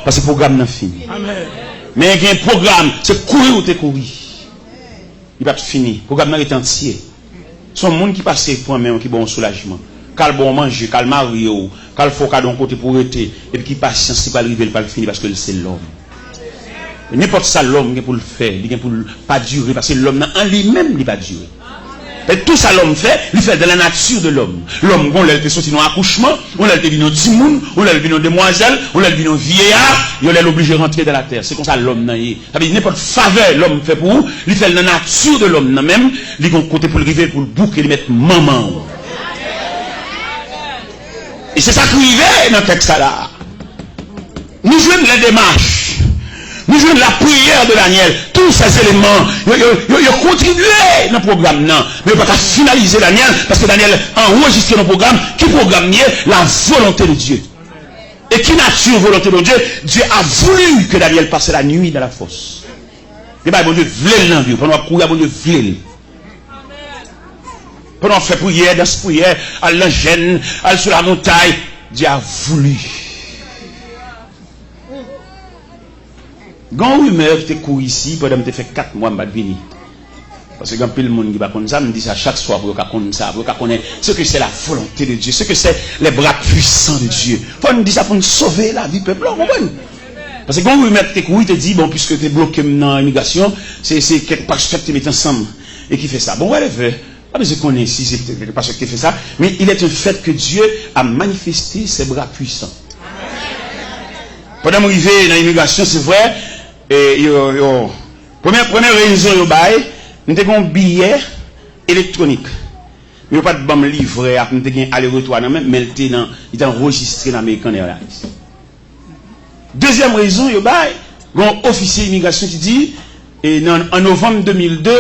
parce que le programme n'a fini. Mais il y a un programme, c'est courir ou te courir. Il va pas fini. Le programme est entier. Son monde qui passe pour un qui bon soulagement. Quand bon manger, quand marié, quand faut qu'à d'un côté pour être, et puis qui patience, c'est pas arriver, pas le finir parce que c'est l'homme. N'importe ça l'homme pour le faire, il pour pas durer parce que l'homme en lui-même il pas durer. Et tout ça l'homme fait, il fait de la nature de l'homme. L'homme, on l'a sorti dans l'accouchement, on l'a vu dans Timoun, on l'a vu dans demoiselle, on l'a vu dans vieillard, il est obligé de rentrer dans la terre. C'est comme ça l'homme n'a eu. Ça veut dire n'importe faveur l'homme fait pour vous, il fait de la nature de l'homme même, il a côté pour le river, pour le bouc et le mettre maman. Et c'est ça qui arrive dans le texte là. Nous jouons les démarches. Nous jouons la prière de Daniel. Tous ces éléments, ils ont contribué dans le programme. Non. Mais on ne peut pas finaliser Daniel parce que Daniel a enregistré dans le programme qui programme la volonté de Dieu. Et qui nature volonté de Dieu? Dieu a voulu que Daniel passe la nuit dans la fosse. Et bien, bon Dieu voulait l'envie. Pendant qu'on courir, bon Dieu voulait. Pendant qu'on fait prière, dans ce prière, à l'engène, à sur la montagne, Dieu a voulu. Quand rumeur qui te court ici, pendant que tu fait 4 mois, je vais venir. Parce que quand le monde qui va connaître ça, me dit ça chaque soir pour connaître ça, pour connaître ce que c'est la volonté de Dieu, ce que c'est les bras puissants de Dieu. Il faut nous dire ça pour nous sauver la vie peuple. Parce que quand rumeur qui te court, il te dit, bon, puisque tu es bloqué dans l'immigration, c'est quelque part que tu mets ensemble et qui fait ça. Bon, ouais, pas besoin de connaître si c'est quelque part qui fait ça, mais il est un fait que Dieu a manifesté ses bras puissants. Pendant que je suis dans l'immigration, c'est vrai. Et première raison, nous avons un billet électronique. Mais pas de bon livret, nous avons un aller-retour, mais il est enregistré dans l'American Airlines. Deuxième raison, il y a un officier d'immigration qui dit, en novembre 2002,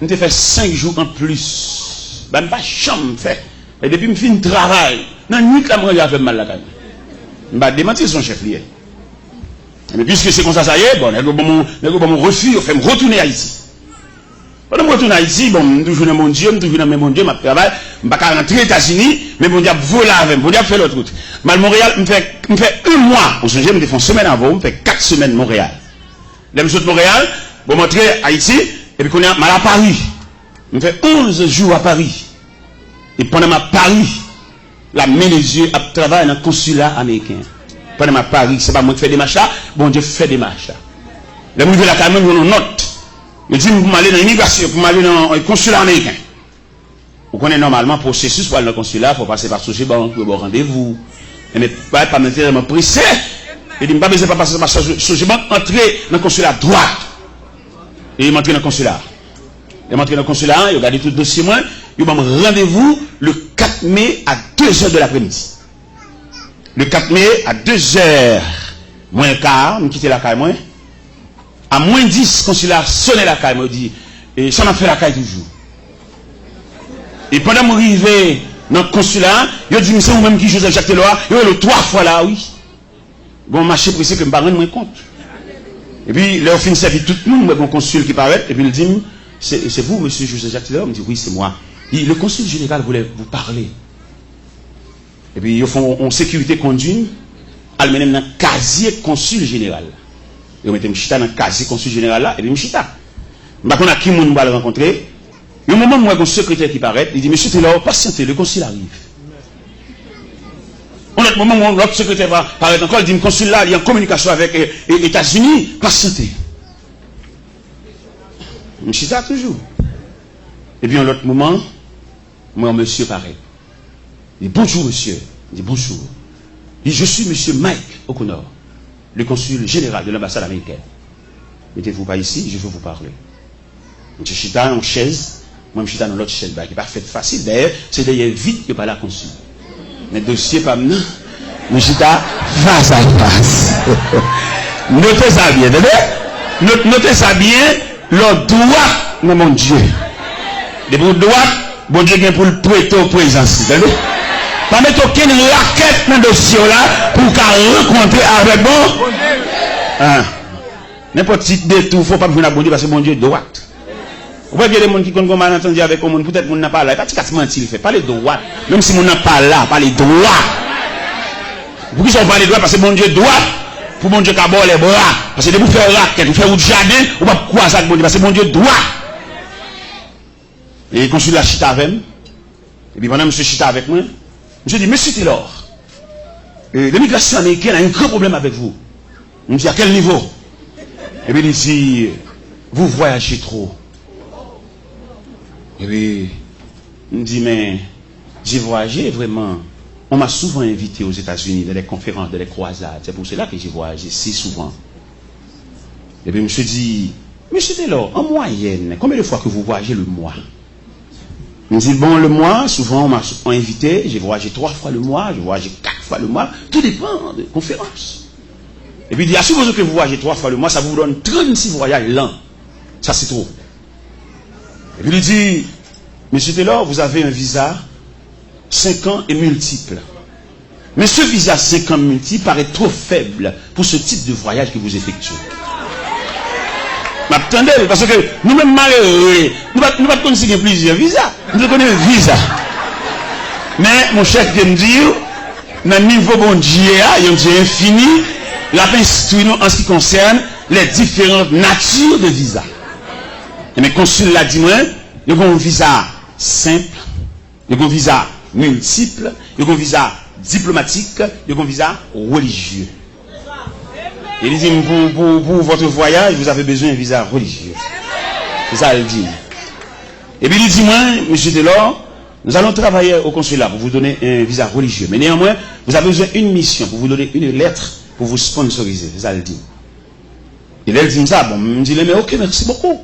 nous avons fait 5 jours en plus. Je n'ai pas de chambre fait. Et depuis que je finis le travail, dans la nuit, je vais faire mal la caille. Je vais démentir son chef lié. Mais puisque c'est comme ça, ça y est, bon, mon refus, fait me retourner à Haïti. Pendant que je retourne à Haïti, bon, je toujours dans mon Dieu, je toujours dans mon Dieu, je travaille, je ne vais pas rentrer aux États-Unis, mais mon Dieu voler avec moi, mon Dieu fait l'autre route. Mal Montréal, je fais 1 mois, on se dit, je me fais une semaine avant, je fais 4 semaines Montréal. Je suis de Montréal, je rentrer à Haïti, et puis on est mal à Paris. Je fais 11 jours à Paris. Et pendant ma Paris, la main des yeux, je travaille dans le consulat américain. Pendant ma Paris, c'est pas moi qui fais des marches là, bon Dieu fait des marches là. Les gens là quand même une note. Ils disent pour m'aller dans l'immigration, pour m'aller dans le consulat américain. Vous connaissez normalement le processus pour aller dans le consulat, il faut passer par Sogebank, pour avoir rendez-vous. Mais pas me pressé. Il dit pas besoin de passer par Sogebank, entrer dans le consulat droit. Et il m'entre dans le consulat. Il m'entre dans le consulat, il regarde tout le dossier moi, il m'a rendez-vous le 4 mai à 2h de l'après-midi. Le 4 mai, à 2h, moins le quart, je quitte la caille, moi. À moins 10, consulat sonne la caille, moi, dit, et ça m'a fait la caille toujours. Et pendant que je suis arrivé dans le consulat, il dit, mais c'est vous-même qui Joseph Jacques Teloa, il est le 3 fois là, oui. Bon, marché pressé que je ne me rends moins compte. Et puis, leur fin servi tout le monde, mon consul qui paraît, et puis il dit, c'est vous, monsieur Joseph Jacques Teloa? Il me dit, oui, c'est moi. Le consul général voulait vous parler. Et puis, ils font en sécurité conduite, ils mettent dans le casier consul général. Ils mettent Mchita dans le casier consul général là, et puis Mchita. Je ne sais pas qui on va le rencontrer. Il y a un moment où il y a un secrétaire qui paraît, il dit, monsieur Taylor, patientez, le consul arrive. On a un moment où l'autre secrétaire va paraître encore, il dit, le consul là, il est en communication avec les États-Unis, patientez. Mchita toujours. Et puis, à un autre moment, moi, monsieur paraît. Il dit bonjour monsieur. Il dit bonjour. Il dit je suis monsieur Mike O'Connor, le consul général de l'ambassade américaine. Mettez-vous pas ici, je veux vous parler. Je suis dans une chaise, moi je suis dans l'autre chaise, qui n'est pas faite facile. D'ailleurs, c'est d'ailleurs vite que par la consul. Mais dossier pas maintenant, je suis face à face. Notez ça bien, notez ça bien, le droit de mon Dieu. Le droit, bon Dieu vient pour le prêter au présence. Pas mettre aucune raquette dans le dossier là pour qu'elle rencontre avec bon. N'importe qui détour, il ne faut pas venir à bon Dieu parce que bon Dieu est droit. Vous voyez des gens qui ont malentendu avec le monde, peut-être qu'on n'a pas là. Pas de mentir, il fait pas les droits. Même si on n'a pas là, pas les droits. Vous qui sont pas les droits parce que bon Dieu est droit. pour mon Dieu qu'à les bras. Parce que de vous faire raquette, vous faire route jardin, ou pas quoi ça, bon Dieu, parce que mon Dieu doit. Et consul la chita avec moi. Et puis pendant que monsieur chita avec moi, je dis, monsieur Taylor, l'immigration américaine a un grand problème avec vous. Je me dis, à quel niveau? Et puis il dit, vous voyagez trop. Et puis, il me dit, mais j'ai voyagé vraiment. On m'a souvent invité aux États-Unis dans des conférences, dans des croisades. C'est pour cela que j'ai voyagé si souvent. Et puis, je me suis dit, monsieur Taylor, en moyenne, combien de fois que vous voyagez le mois? Il me dit, bon, le mois, souvent, on m'a invité, j'ai voyagé 3 fois le mois, j'ai voyagé 4 fois le mois, tout dépend des conférences. Et puis, il dit, à supposer que vous voyagez 3 fois le mois, ça vous donne 36 voyages l'an. Ça, c'est trop. Et puis, il dit, monsieur Taylor, vous avez un visa 5 ans et multiple. Mais ce visa 5 ans multiple paraît trop faible pour ce type de voyage que vous effectuez. M'attendez, parce que nous-mêmes malheureux, nous ne pas connaître plusieurs visas. Nous connaissons un visa. Mais mon chef vient me dire, dans le niveau bon Dieu, il y a un Dieu infini, il a instruit nous en ce qui concerne les différentes natures de visa. Et mes consuls l'a dit, moi, il y a un visa simple, il y a un visa multiple, il y a un visa diplomatique, il y a un visa religieux. Il dit, pour votre voyage, vous avez besoin d'un visa religieux. C'est ça, il dit. Et puis il dit, moi, monsieur Taylor, nous allons travailler au consulat pour vous donner un visa religieux. Mais néanmoins, vous avez besoin d'une mission, pour vous donner une lettre, pour vous sponsoriser. C'est ça, il dit. Et là, il dit ça, bon, il me dit, mais ok, merci beaucoup.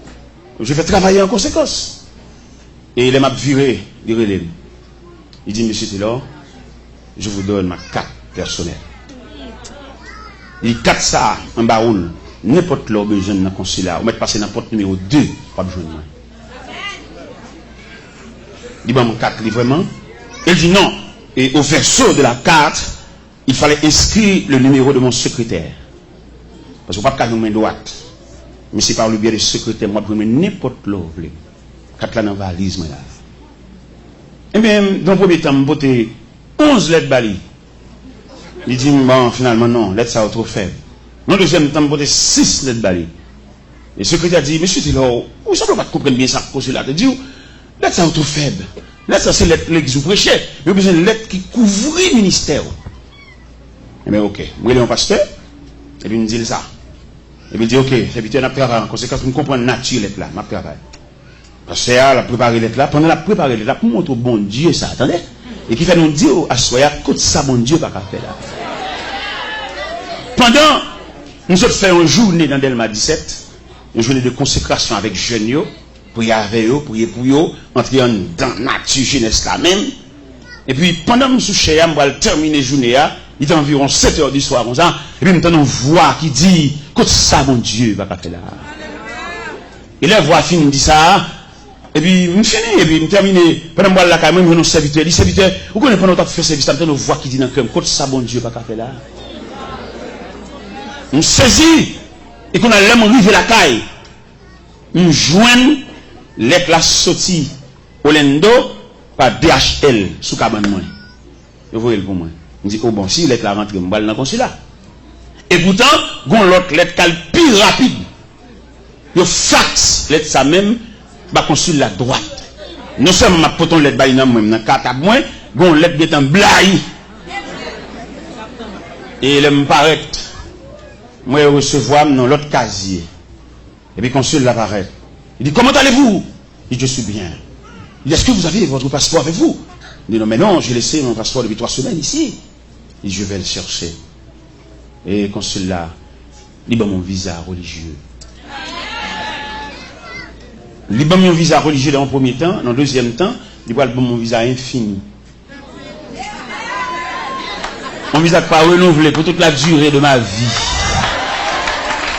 Je vais travailler en conséquence. Et il m'a viré, il dit, monsieur Taylor, je vous donne ma carte personnelle. Il carte ça en baoul, n'importe là où besoin dans le consulat, ou mettre passer dans la porte numéro 2, pas besoin de moi. Il dit, mon carte livrement. Il dit non. Et au verso de la carte, il fallait inscrire le numéro de mon secrétaire. Parce qu'on ne peut pas nous main droite. Mais c'est par le biais du secrétaire, moi, je peux n'importe là où vous voulez. Carte là dans la valise, moi là. Et bien, dans le premier temps, je vais 11 lettres bali. Il dit, bon, finalement, non, lettres ça est trop faible. Dans le deuxième temps, je vais 6 lettres bali. Et le secrétaire dit, monsieur Taylor, vous ne pas comprendre bien ça, consulat. Il dit, lettres ça est trop faible. Lettres ça, c'est lettres que vous prêchez. Il y a besoin de lettres qui couvrent le ministère. Eh bien, ok. Moi, il est un pasteur. Et puis, il me dit ça. Et puis, il dit, ok, c'est vite, on a préparé en conséquence, pour comprendre la nature, lettre là, ma préparé. Parce que a préparé lettre là, pendant la préparé lettre là, pour montrer au bon Dieu ça, attendez? Et qui fait nous dire, à soya, côté ça, bon Dieu, pas qu'à faire là. Pendant, nous autres faisons une journée dans Delma 17, une journée de consécration avec jeunes, prier avec eux, prier pour eux, entrer dans la nature jeunesse là même. Et puis, pendant que nous sommes chez eux, on va terminer la journée, il est environ 7 heures du soir, comme ça, et puis, nous avons une voix qui dit, côté ça, mon Dieu, pas qu'à faire là. Et la voix finit, dit ça, et puis, je finis, et puis, je termine, pendant que je suis là, je suis serviteur, les serviteurs, vous connaissez pendant que je fais service, je une voix qui dit dans le cœur, côté ça, mon Dieu, pas qu'à faire là. Je saisis, et qu'on a l'aime arriver la caille, je joigne lettre la sortie au Lendo par DHL sous cabane moi. Vous voyez pour moi. Je dis, oh bon, si lettre la rentre, je vais dans le consulat. Et pourtant, gon l'autre lettre qui est plus rapide. Je fax lettre ça même, bah consulat droite. Non seulement ma poton lettre baïna même dans carte à moi, gon lettre qui est en blaye. Et il me paraît, moi je recevoir dans l'autre casier. Et puis consul l'apparaît. Il dit, comment allez-vous? Il dit, je suis bien. Il dit, est-ce que vous avez votre passeport avec vous? Il dit, non, mais non, j'ai laissé mon passeport depuis 3 semaines ici. Il dit, je vais le chercher. Et le consul là, il dit, mon visa religieux. Il dit, mon visa religieux dans le premier temps, dans le deuxième temps, il dit, mon visa infini. Mon visa pas renouvelé pour toute la durée de ma vie.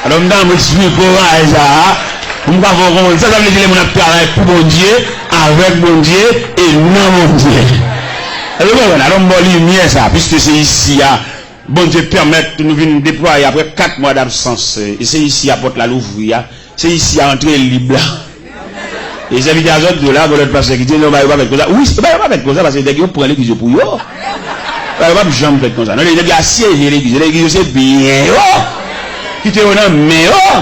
Alors, je suis courage, ça veut dire que mon travail pour mon Dieu, avec mon Dieu et non mon Dieu. Alors, lumière ça, puisque c'est ici, bon Dieu permet de nous venir déployer après 4 mois d'absence. Et c'est ici à porte la l'ouvrir, c'est ici à entrer libre. Et c'est à de là, pour l'autre pasteur qui dit, non, pas mettre comme ça. Oui, c'est pas mettre comme ça, parce que dès qu'ils prennent l'église pour eux. pas jamais fait comme ça. Non, les gars siégé l'église. L'église c'est bien. Oh! Qui te honneur, mais oh!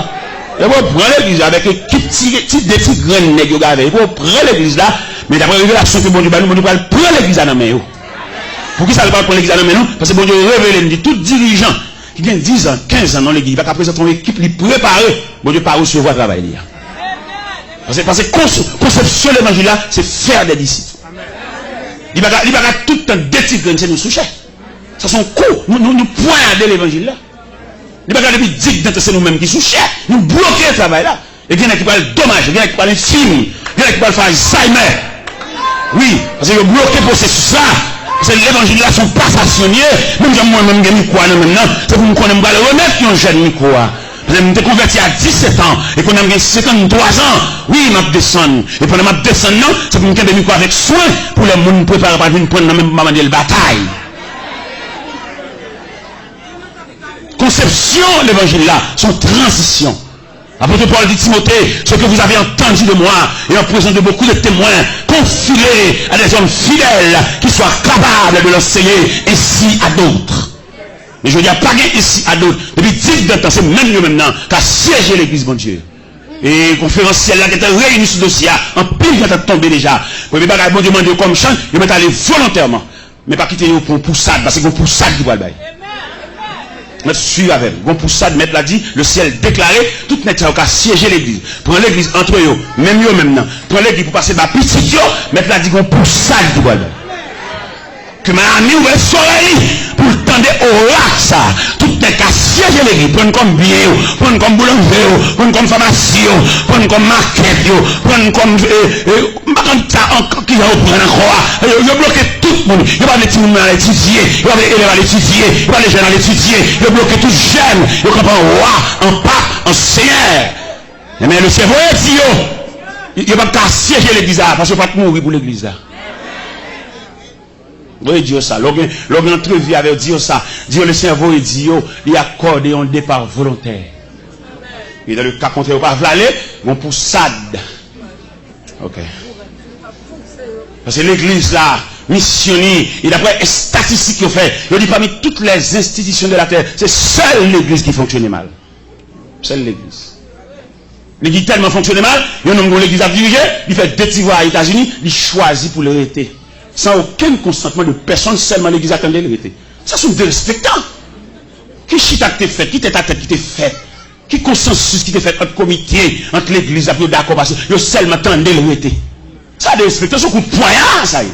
Et vous prenez l'église avec des petits grains nègres. Vous prenez l'église là. Mais d'après la révélation que bon Dieu va nous prendre l'église dans main. Pour qui ça ne va pas prendre l'église dans main? Parce que bon Dieu révèle, il dit tout dirigeant qui vient 10 ans, 15 ans dans l'église, il va présenter une équipe, il prépare. Bon Dieu pas recevoir le travail. Parce que conception de l'évangile là, c'est faire des disciples. Il va tout le temps détigrer, c'est nous soucher. Ça sont coups, nous poignarder l'évangile là. Il va depuis dire que c'est nous-mêmes qui soucher, nous bloquer le travail là. Et il y en a qui parlent dommage, il y en a qui parlent infime, il y en a qui parlent faire Alzheimer. Oui, parce qu'ils ont bloqué le processus là. Parce que l'évangile là sont pas stationnés. Même si moi-même j'ai mis quoi maintenant, c'est pour me connaître, je remettre qui ont jeune mis quoi. Je me suis converti à 17 ans et qu'on a 53 ans. Oui, je descends. Et pendant que je descends, c'est pour me faire micro avec soin pour les gens préparer pour venir prendre dans le même moment de la bataille. Conception de l'évangile là, son transition. Apôtre Paul dit Timothée, ce que vous avez entendu de moi et en présence de beaucoup de témoins, confie-les à des hommes fidèles qui soient capables de l'enseigner ainsi à d'autres. Mais je dis pas ici à d'autres. Depuis 10 ans, c'est même nous maintenant qu'à siéger l'église, bon Dieu. Et conférenciel là qui était réuni sur le dossier, en pile qui était tombé déjà. Pour les bagages, bon Dieu demande comme chant, ils mettent aller volontairement. Mais pas quitter pour une poussade, parce que c'est une poussade qui va le bail. Mettre suivre avec. Gon pour ça, mettre l'a dit, le ciel déclaré, tout net ça, siéger l'église. Prends l'église entre eux, même eux maintenant. Prends l'église pour passer ma petite yo, mettre l'a dit, gon pour ça, du bois. Que ma amie ou le soleil, pour tendre au lac ça. Tout net qu'à siéger l'église. Prendre comme bien, prendre comme boulanger, prendre comme pharmacie, prendre comme market, prendre comme, ça encore, qui va prendre encore. Ils bloqué tout le monde. Ils vont les petits à l'étudier, ils vont les élèves à l'étudier, ils vont les jeunes à l'étudier, ils vont bloquer tout jeune, ils comprennent roi, en pape, en seigneur. Mais le cerveau est dit, il ne va pas siéger l'église parce qu'il ne va pas mourir pour l'église là. Oui, Dieu ça. L'homme entrevue avec Dieu ça. Dieu le cerveau est dit, il accorde un départ volontaire. Et dans le cas contraire, il ne va pas aller, on poussade. Ok. Parce que l'église là, missionnaire, et d'après les statistiques qu'il fait, il dit parmi toutes les institutions de la terre, c'est seule l'église qui fonctionne mal. Seule l'église. L'église tellement fonctionne mal, il y a un homme dont l'église a dirigé, il fait 2 petits voix aux États-Unis, il choisit pour l'arrêter. Sans aucun consentement de personne, seulement l'église attendait l'arrêter. Ça sont des respectants. Qui chita qui t'est fait, qui t'est ta tête qui t'est fait, qui consensus qui t'est fait entre comité, entre l'église, après d'accord, parce que il seulement attendait l'arrêter. Ça des respectants, c'est un coup de poignard, ça y est.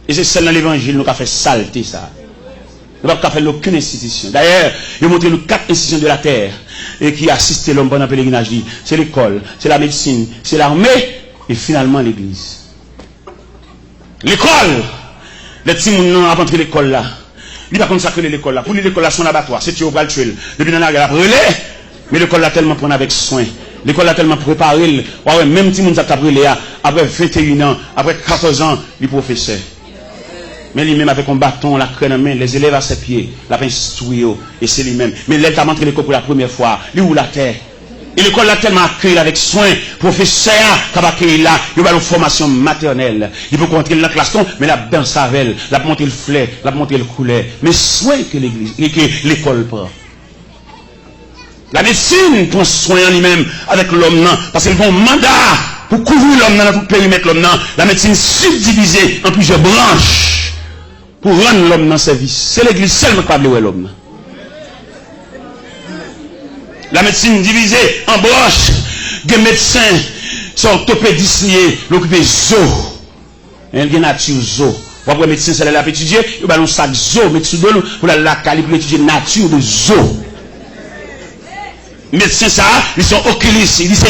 Et c'est celle dans l'évangile qui a fait saleté ça. Il n'a pas fait aucune institution. D'ailleurs, il a montré nous 4 institutions de la terre et qui assistent l'homme pendant le pèlerinage. C'est l'école, c'est la médecine, c'est l'armée et finalement l'église. L'école, les petits gens ont rentré l'école là. Il va consacrer l'école là. Pour l'école là, son abattoir, c'est tu vas le tuer. Depuis dans la guerre, après relais, mais l'école là tellement prendre avec soin. L'école a tellement préparé. Ouais, même si on a brûlé après 21 ans, après 14 ans, il professeur. Mais lui-même avec un bâton, la crème en main, les élèves à ses pieds, la pince instruit, et c'est lui-même. Mais l'élève a montré l'école pour la première fois, lui ou la terre. Et l'école l'a tellement accueilli avec soin, professeur, qui va accueillir là, il va une formation maternelle. Il peut rentrer dans la classe, mais la bain savel, la monter le fleur, la monter le coulet. Mais soin que l'église, et que l'école prend. La médecine prend soin en lui-même avec l'homme, parce qu'elle a un mandat pour couvrir l'homme dans tout périmètre l'homme. La médecine subdivisée en plusieurs branches pour rendre l'homme dans service. C'est l'église seulement qui parle l'homme. La médecine divisée en branches, des médecins sont orthopédiciens, l'occupé zoo. Il y a nature zoo. Pour les médecins, c'est la étudier, il y a un sac zoo, médecin pour la pour étudier nature de zoo. Médecins, ça, ils sont oculistes, ils disent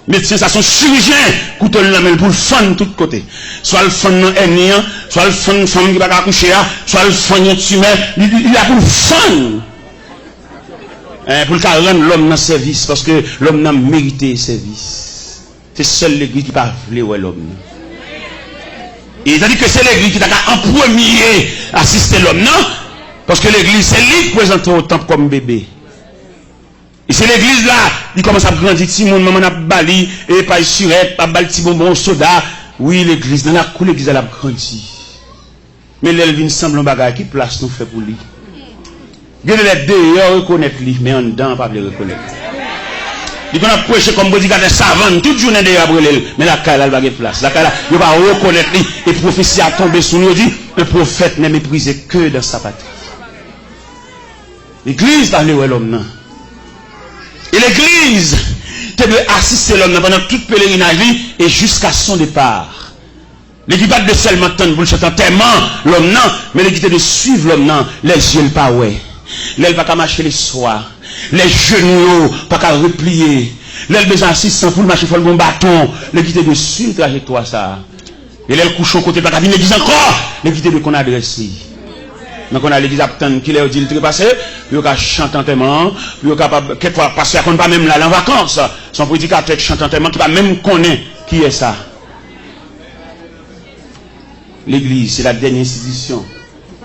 médecins, ça sont chirurgiens, couteau la main pour le fun de tous côtés. Soit le fun dans l'ennemi, soit le fun femme qui va accoucher, soit le fun tumeur, il a pour le fun. Pour le cas rendre l'homme dans le service, parce que l'homme n'a mérité le service. C'est seule l'église qui va vouloir l'homme. Et il a dit que c'est l'église qui a en premier assister l'homme, non? Parce que l'église, c'est lui qui présente au temple comme bébé. Et c'est l'église là, il commence à grandir, petit monde, maman a bali, et pas surette, pas bali, petit bonbon, soda. Oui, l'église, dans la cour, l'église, elle a grandi. Mais elle vient semble un bagage qui place nous fait pour lui. Il y a les deux, reconnaître lui, mais en dedans, pas le reconnaître. Il a prêché comme bodyguard savant, toute journée de Gabriel, mais la caille, elle va pas place. La caille, il va reconnaître lui, et prophétie a tombé sur nous, dit, le prophète n'est méprisé que dans sa patrie. L'église va aller où l'homme. Et l'église, tu dois assister l'homme pendant toute pèlerinage et jusqu'à son départ. L'église pas de seulement attendre pour le chanter tellement l'homme non, mais l'église de suivre l'homme non, les yeux pas ouais. L'aile pas qu'à marcher les soirs, les genoux pas qu'à replier, l'aile besoin assistant pour marcher pour le bon bâton, l'église de suivre trajectoire ça. Et l'aile couche au côté pas qu'à venir l'église encore, l'église de qu'on adresse lui. Donc on a l'église attendre qu'il ait dit le trépassé, puis on a chanté tellement, puis on capable quelquefois parce qu'on pas même là en vacances, son prédicateur chante tellement qui va même connaître qui est ça. L'église, c'est la dernière institution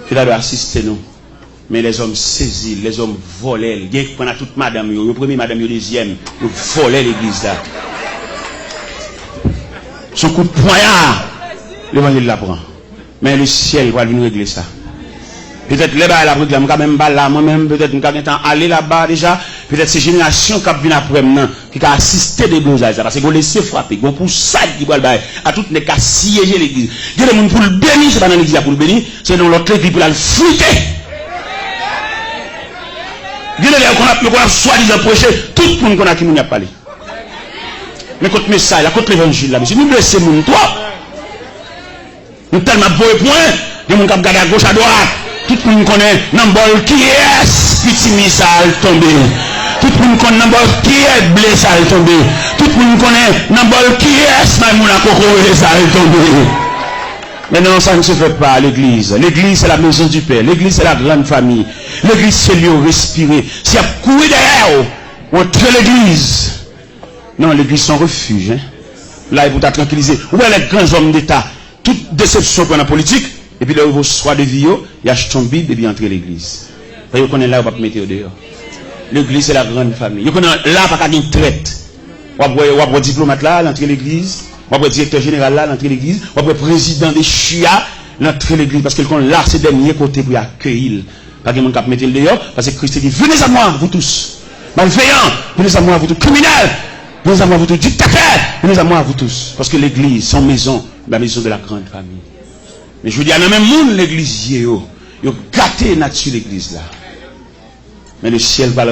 qui doit assister nous. Mais les hommes saisis, les hommes volaient, ils prennent toute madame, le premier madame, le deuxième, ils volaient l'église là. Son coup de poignard, l'évangile l'apprend. Mais le ciel va venir régler ça. Peut-être les bas la réclame quand même là moi-même peut-être nous avons temps aller là-bas déjà peut-être ces générations qui viennent après maintenant qui a assisté des blosages parce qu'on laisse frapper on pour ça qui va le à toutes les cas siéger l'église il y a des gens pour le bénir c'est pas dans l'église pour le bénir c'est dans l'autre église pour la fruiter il y a des gens qu'on a soi-disant prêché tout le monde qu'on a qui nous a parlé mais contre message là contre l'évangile là monsieur nous blessons mon toi nous tellement beau point des gens qui regardent à gauche à droite. Tout le monde connaît Nambol qui est petit missile tombé. Tout le monde connaît Nambol qui est blessé tombé. Tout le monde connaît Nambol qui est Maïmouna Koko tombé. Mais non, ça ne se fait pas à l'église. L'église c'est la maison du Père. L'église c'est la grande famille. L'église c'est lieu respirer. Si y a couru derrière, on tue l'église. Non, l'église c'est un refuge. Hein. Là, il faut tranquilliser. Où est les grands hommes d'État? Toute déception pour la politique. Et puis là, vous soit de vie, il achète son Bible et puis entre l'église. Vous connaissez là, vous ne mettre dehors. L'église, c'est la grande famille. Vous connaissez là, pas qu'à une traite. Vous avez diplomate là, l'entrée l'église. Vous avez directeur général là, l'entrée l'église. Vous avez président des chia, l'entrée l'église. Parce que là, c'est le dernier côté pour accueillir. Pas que mon cap mettre le dehors. Parce que Christ dit, venez à moi, vous tous. Malveillants, venez à moi, vous tous. Criminels, venez à moi, vous tous. Dictateurs, venez à moi, vous tous. Parce que l'église, son maison, la maison de la grande famille. Mais je veux dire, il y a même monde l'église, il a gâté nature l'église là. Mais le ciel va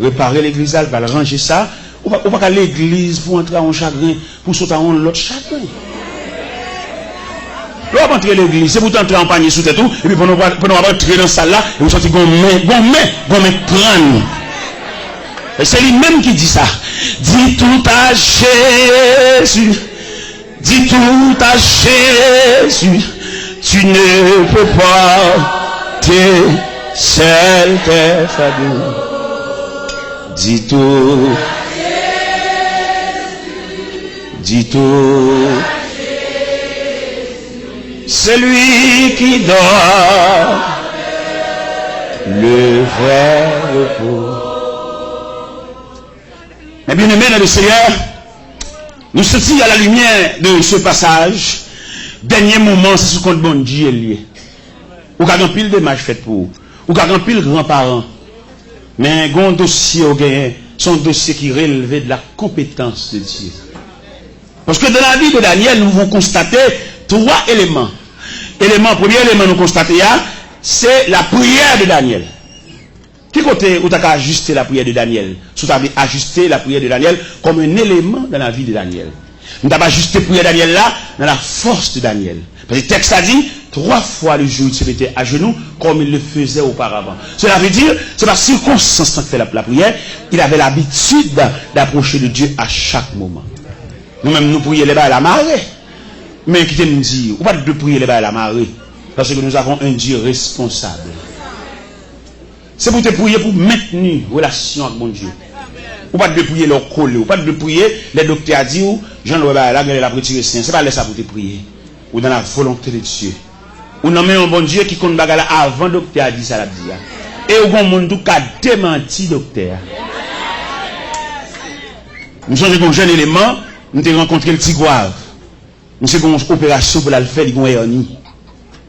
réparer l'église là, va ranger ça. On va pas aller à l'église pour entrer en chagrin, pour sauter en l'autre chagrin. On va entrer à l'église, c'est pour entrer en panier sous tête tout, et puis pour nous entrer dans ça là, et vous sortez gommé, prendre. Et c'est lui-même qui dit ça. Dis tout à Jésus. Dis tout à Jésus. Tu ne peux pas te seul tes fardeaux. Dis tout. Dis tout. C'est lui qui donne le vrai repos. Mais bien aimé dans le Seigneur, nous sommes à la lumière de ce passage. Dernier moment, c'est ce qu'on bon Dieu est lié. Ou qu'à pile de matchs fait pour ou qu'à pile grands-parents. Mais un dossier au gagné, son dossier qui relevait de la compétence de Dieu. Parce que dans la vie de Daniel, nous avons constaté 3 éléments. Premier élément nous constater, c'est la prière de Daniel. Qui côté où tu as ajusté la prière de Daniel? Si tu as ajusté la prière de Daniel comme un élément dans la vie de Daniel. Nous avons ajusté la prière de Daniel là, dans la force de Daniel. Parce que le texte a dit, 3 fois le jour il se mettait à genoux comme il le faisait auparavant. Cela veut dire, c'est par circonstance qu'il fait la prière, il avait l'habitude d'approcher de Dieu à chaque moment. Nous-mêmes, nous prions les bas à la marée. Mais qui nous dit, ou pas de prier les bas à la marée, parce que nous avons un Dieu responsable. C'est pour te prier pour maintenir relation avec mon Dieu. Ou pas de prier leur coller, ou pas de prier les docteurs a dit, Jean-Louis là, la retiré saint. C'est pas ça pour te prier. Ou dans la volonté de Dieu. Ou non mais un bon Dieu qui compte bagarre avant docteur a dit ça la dit. Et au bon monde qui a démenti docteur. Nous sommes un jeune élément, nous avons rencontré le Tigouave. Monsieur une opération pour la faire, il y a une hernie.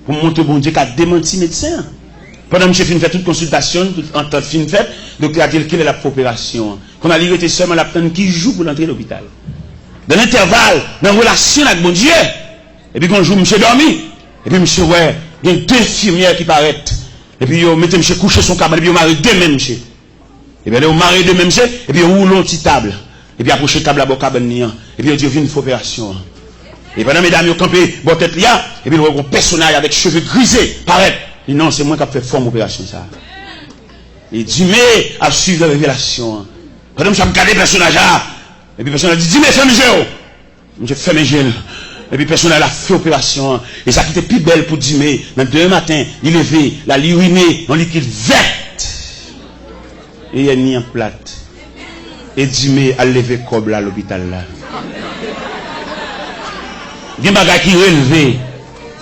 Pour montrer bon Dieu qu'a démenti médecin. Pendant que monsieur fin fait toute consultation, en temps fin fait, docteur a dit quelle est la opération. Qu'on a libéré seulement la peine qui joue pour l'entrée à l'hôpital. Dans l'intervalle, dans la relation avec bon Dieu, et puis quand jour, monsieur dormi, et puis monsieur, ouais, il y a deux infirmières qui paraissent. Et puis, vous mettez monsieur coucher son cabane, et puis vous mariez deux mêmes, monsieur. Et puis, vous mariez deux mêmes, monsieur, et puis vous roulez une petite table. Et puis, approchez la table à votre cabane, et puis vous dites, une opération. Et pendant mesdames, vous campez, votre tête là, et puis vous voyez un personnage avec cheveux grisés, paraît. Et non, c'est moi qui ai fait forme opération, ça. Et Dieu a suivi la révélation. Pendant que je regarde le personnage là, et puis le personnage dit, dis-moi, fais mes yeux. Je fais mes yeux. Et puis personne a fait opération. Et ça qui était plus belle pour Dimé. Dans 2 matin, il levé, la uriné, dans liquide verte. Et il a mis en plate. Et Dimé a levé comme là à l'hôpital là. Il y a des bagages qui relèvent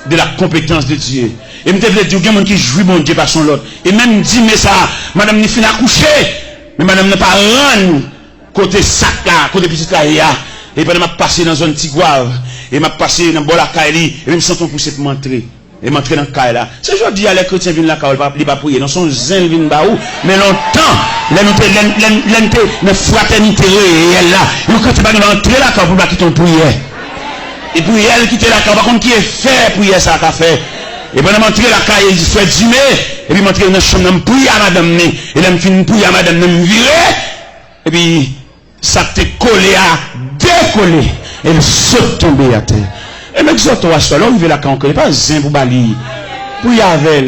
de la compétence de Dieu. Et je me dis, il y a des gens qui jouent bon Dieu par son lot. Et même Dimé ça, madame n'est fini à coucher. Mais madame n'a pas rendu côté sac là, côté petit là. Et puis, je suis passé dans une petite gouave. Et je suis passé dans la caille. Et je me sens poussé pour m'entrer. Et m'entrer dans la caille là. C'est aujourd'hui, les chrétiens viennent là, ils ne pas prier. Dans son zen, ils viennent là. Mais longtemps, la fraternité réelle là. Ils ne pas entrer là pour pas quitter une prière. Et puis, elle quitte la caille. Par contre, qui est fait prier ça qu'a fait. Et puis, je m'entrer la caille, il fait dîner. Et puis, je m'entrer dans la chambre, je prier à madame. Et là, je finis prier à madame, je me virer. Et puis, ça t'est collé à décoller. Et elle saute tomber à terre. Et mais ça, toi, là, on veut la canque, il pas zin pour balayer. Pour y avoir.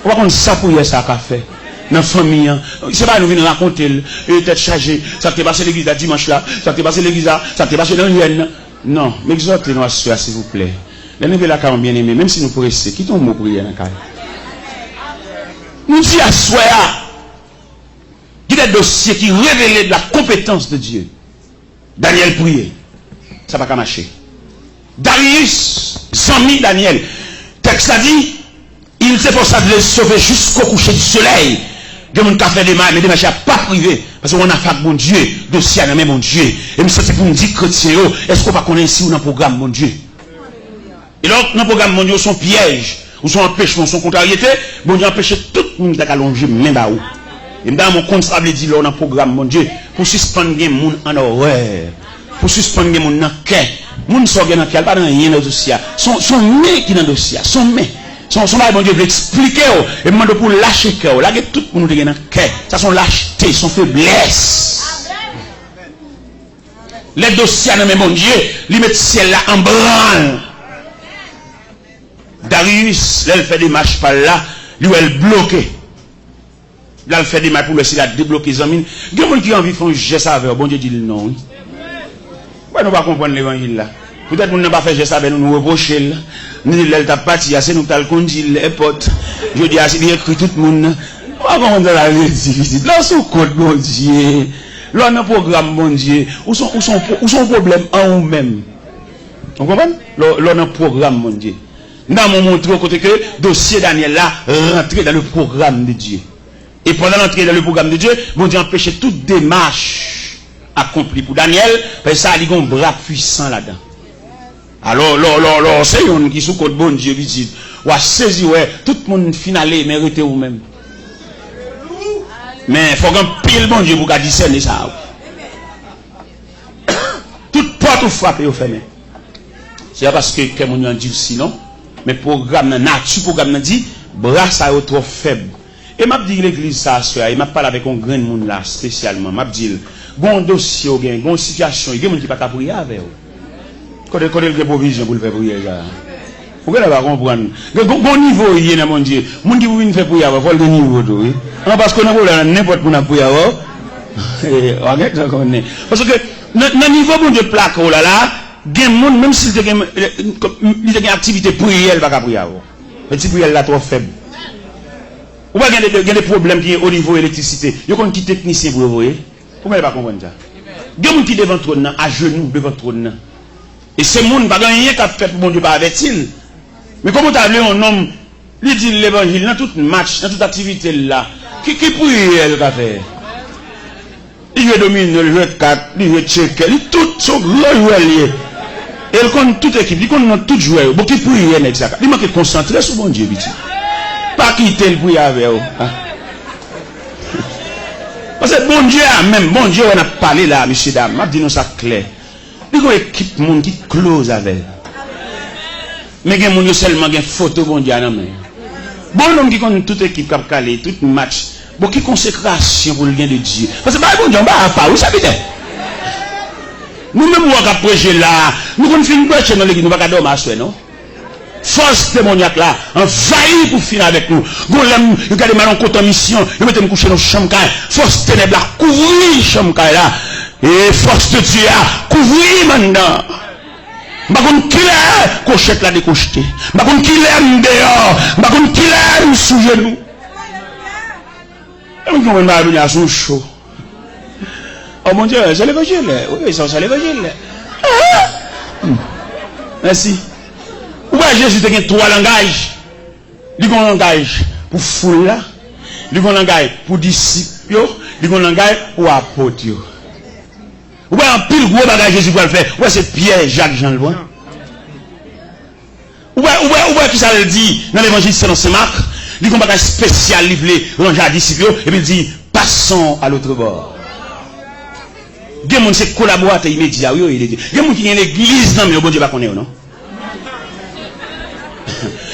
On va prendre ça pour y ça qu'a fait. Dans la famille, c'est pas nous venir raconter, tête chargée, ça t'est passé l'église à dimanche là, ça t'est passé l'église là, ça t'est passé dans l'Union. Non, mais exhortez-nous à s'il vous plaît. Les nous la carrière bien aimé, même si nous pourrions rester, quittons le mot prière dans la carrière. Nous disons à soi, il y a des dossiers qui révèlent de la compétence de Dieu. Daniel priait. Ça va pas marcher. Darius, Zami Daniel. Texte a dit, il s'efforça de le sauver jusqu'au coucher du soleil. Dieu m'a fait des mains, mais des machins pas privés. Parce qu'on a fait mon Dieu, dossier à mon Dieu. Et mais ça c'est pour nous dire chrétien, est-ce qu'on va connaître ici ou dans le programme mon Dieu? Et donc, dans le programme mon Dieu, son piège, ou son empêchement, son contrariété, bon Dieu empêche tout le monde d'allonger même là haut. Et dans mon compte, ça veut dire dans le programme mon Dieu, pour suspendre les gens en horreur. Pour suspendre les gens dans le cœur. Les gens sont dans le cœur, pas dans rien dans le dossier. Son main qui est dans le dossier. Son main. Son bon Dieu veut expliquer. Et demande pour lâcher le cœur. Là, tout le monde est dans le cœur. Ça, son lâcheté, son faiblesse. Les dossiers dans mon Dieu, ils mettent le ciel là en branle. Darius, là, il fait des marches par là, lui, elle bloqué. Là, il fait des marches pour essayer de débloquer les amis. Il y a des gens qui ont envie de faire un geste avec. Bon Dieu dit non. Pourquoi nous ne pas comprendre l'évangile là? Peut-être que nous n'avons pas fait geste avec nous reprocher. Nous disons, elle t'a parti, c'est nous qui avons conduit les potes. Je dis, c'est écrit tout le monde. Pourquoi on a la visite? Là, c'est code, mon Dieu. Là, on a un programme, mon Dieu. Où sont problèmes en nous-mêmes? Vous comprenez? Là, on a un programme, mon Dieu. Nous avons montré au côté que le dossier Daniel là rentré dans le programme de Dieu. Et pendant l'entrée dans le programme de Dieu, bon Dieu empêchait toute démarche accomplie pour Daniel, parce que ça a un bras puissant là-dedans. Alors, c'est un qui sous côté bon Dieu visite. Ou a saisi, ouais, tout le monde finalé, mérité ou même. Mais il faut qu'un pile bon Dieu pour discerner ça. Toute porte ou frappe ou fermée. C'est parce que quelqu'un a dit sinon, mais programme nature programme dit, bras ça est trop faible. Et m'a dit l'église ça, et m'a parlé avec un grand monde là, spécialement. M'a dit, bon dossier, bon situation, il y a des gens qui ne peuvent pas prier avec vous. Quand il y a des provisions pour le faire prier, vous ne pouvez pas comprendre. Bon niveau, il y a mon Dieu. Mon Dieu, vous ne faites prier avec vous, il faut le niveau. Parce que nous avons n'importe quoi prier avec vous. Parce que, dans le niveau, bon Dieu, plaque, oh là là, il y a des gens, même s'il y a une activité prière, il ne va pas prier avec vous. Petit prière là, trop faible. Ou pas, il y a des problèmes qui sont au niveau de l'électricité. Il y a un petit technicien pour vous voyez. Pourquoi il ne va pas comprendre ça? Il y a des gens qui sont devant le trône, à genoux devant le trône. Et ce monde n'a pas rien qu'à faire pour mon Dieu, pas avec-il. Mais comment tu as vu un homme, il dit l'évangile, dans tout match, dans toute activité là, qui prie elle a fait? Il veut dominer le jeu de 4, il veut checker, tout son gros joueur lié. Et il compte toute équipe, il compte tout joueur. Bon, qui prie, il ça. Il manque de concentrer sur bon Dieu, petit. Pas quitter le bruit avec vous. Parce que bon Dieu, même, bon Dieu, on a parlé là, messieurs, dames, m'a dit nous ça clair. Il y a une équipe monde qui close avec. Mais il y a monde seulement une photo, bon Dieu, non, mais. Bon homme qui compte toute équipe, qui calé, tout match. Bon, qui consécration pour le bien de Dieu. Parce que, bon Dieu, on va pas, vous savez. Nous-mêmes, on va prêcher là. Nous, on finit prêcher dans l'église, nous ne pouvons pas dormir à soi, non? Force témoignage là, envahir pour finir avec nous. Nous regardez mal en compte en mission, nous mettons nous coucher dans la chambre, force ténèbres là, couvrir la chambre là. Et force de Dieu là, couvrir maintenant. Par contre, qui est cochette là décocheté. Par contre, qui est dehors. Par contre, qui est sous genou. Et nous ne pouvons pas sous chaud. Oh mon Dieu, c'est l'évangile. Oui, c'est l'évangile. Merci. Où est Jésus a trois langages? Il y a un langage pour foule là, il y a un langage pour disciples, il y a un langage pour apôtres. Où est un pile gros bagage Jésus va le faire? Où est c'est Pierre, Jacques, Jean le Loin? Où est qui ça le dit dans l'évangile selon Saint Marc? Il y a un bagage spécial livré ranger à disciples et puis il dit passons à l'autre bord. Il y a des gens qui collaborent immédiat. Il y a des gens qui sont dans l'église, non, mais bon Dieu va connaître, non?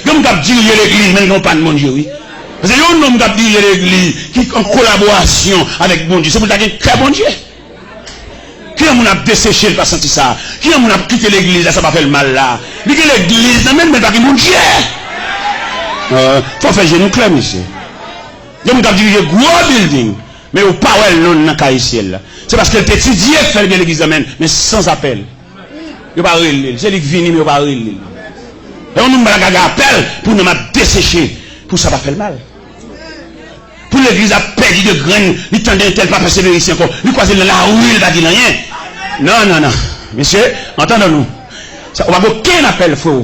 Il y a des gens qui dirigent l'église, mais ils n'ont pas de bon Dieu, oui. Parce que il y a des gens qui dirigent l'église, qui sont en collaboration avec bon Dieu. C'est pour ça qu'il y a un très bon Dieu. Qui a desséché, il pas senti ça? Qui a quitté l'église, ça va faire le mal là? Il y a l'église, non, mais pas de bon Dieu. Il faut faire genou clair, monsieur. Il y a des gens qui dirigent gros building, mais au pas non dans le ciel. C'est parce qu'elle t'étudie, faire bien l'église, mais sans appel. Il n'y a pas de relais. C'est lui qui vient, mais il n'y a pas de relais. Et on nous appelle pour nous dessécher. Pour ça va faire le mal. Pour l'église a perdu de graines, il tendait tel pas persévérer ici encore. Il croise dans la rue, il va dire rien. Non. Monsieur, entendons-nous. On va aucun appel, frère.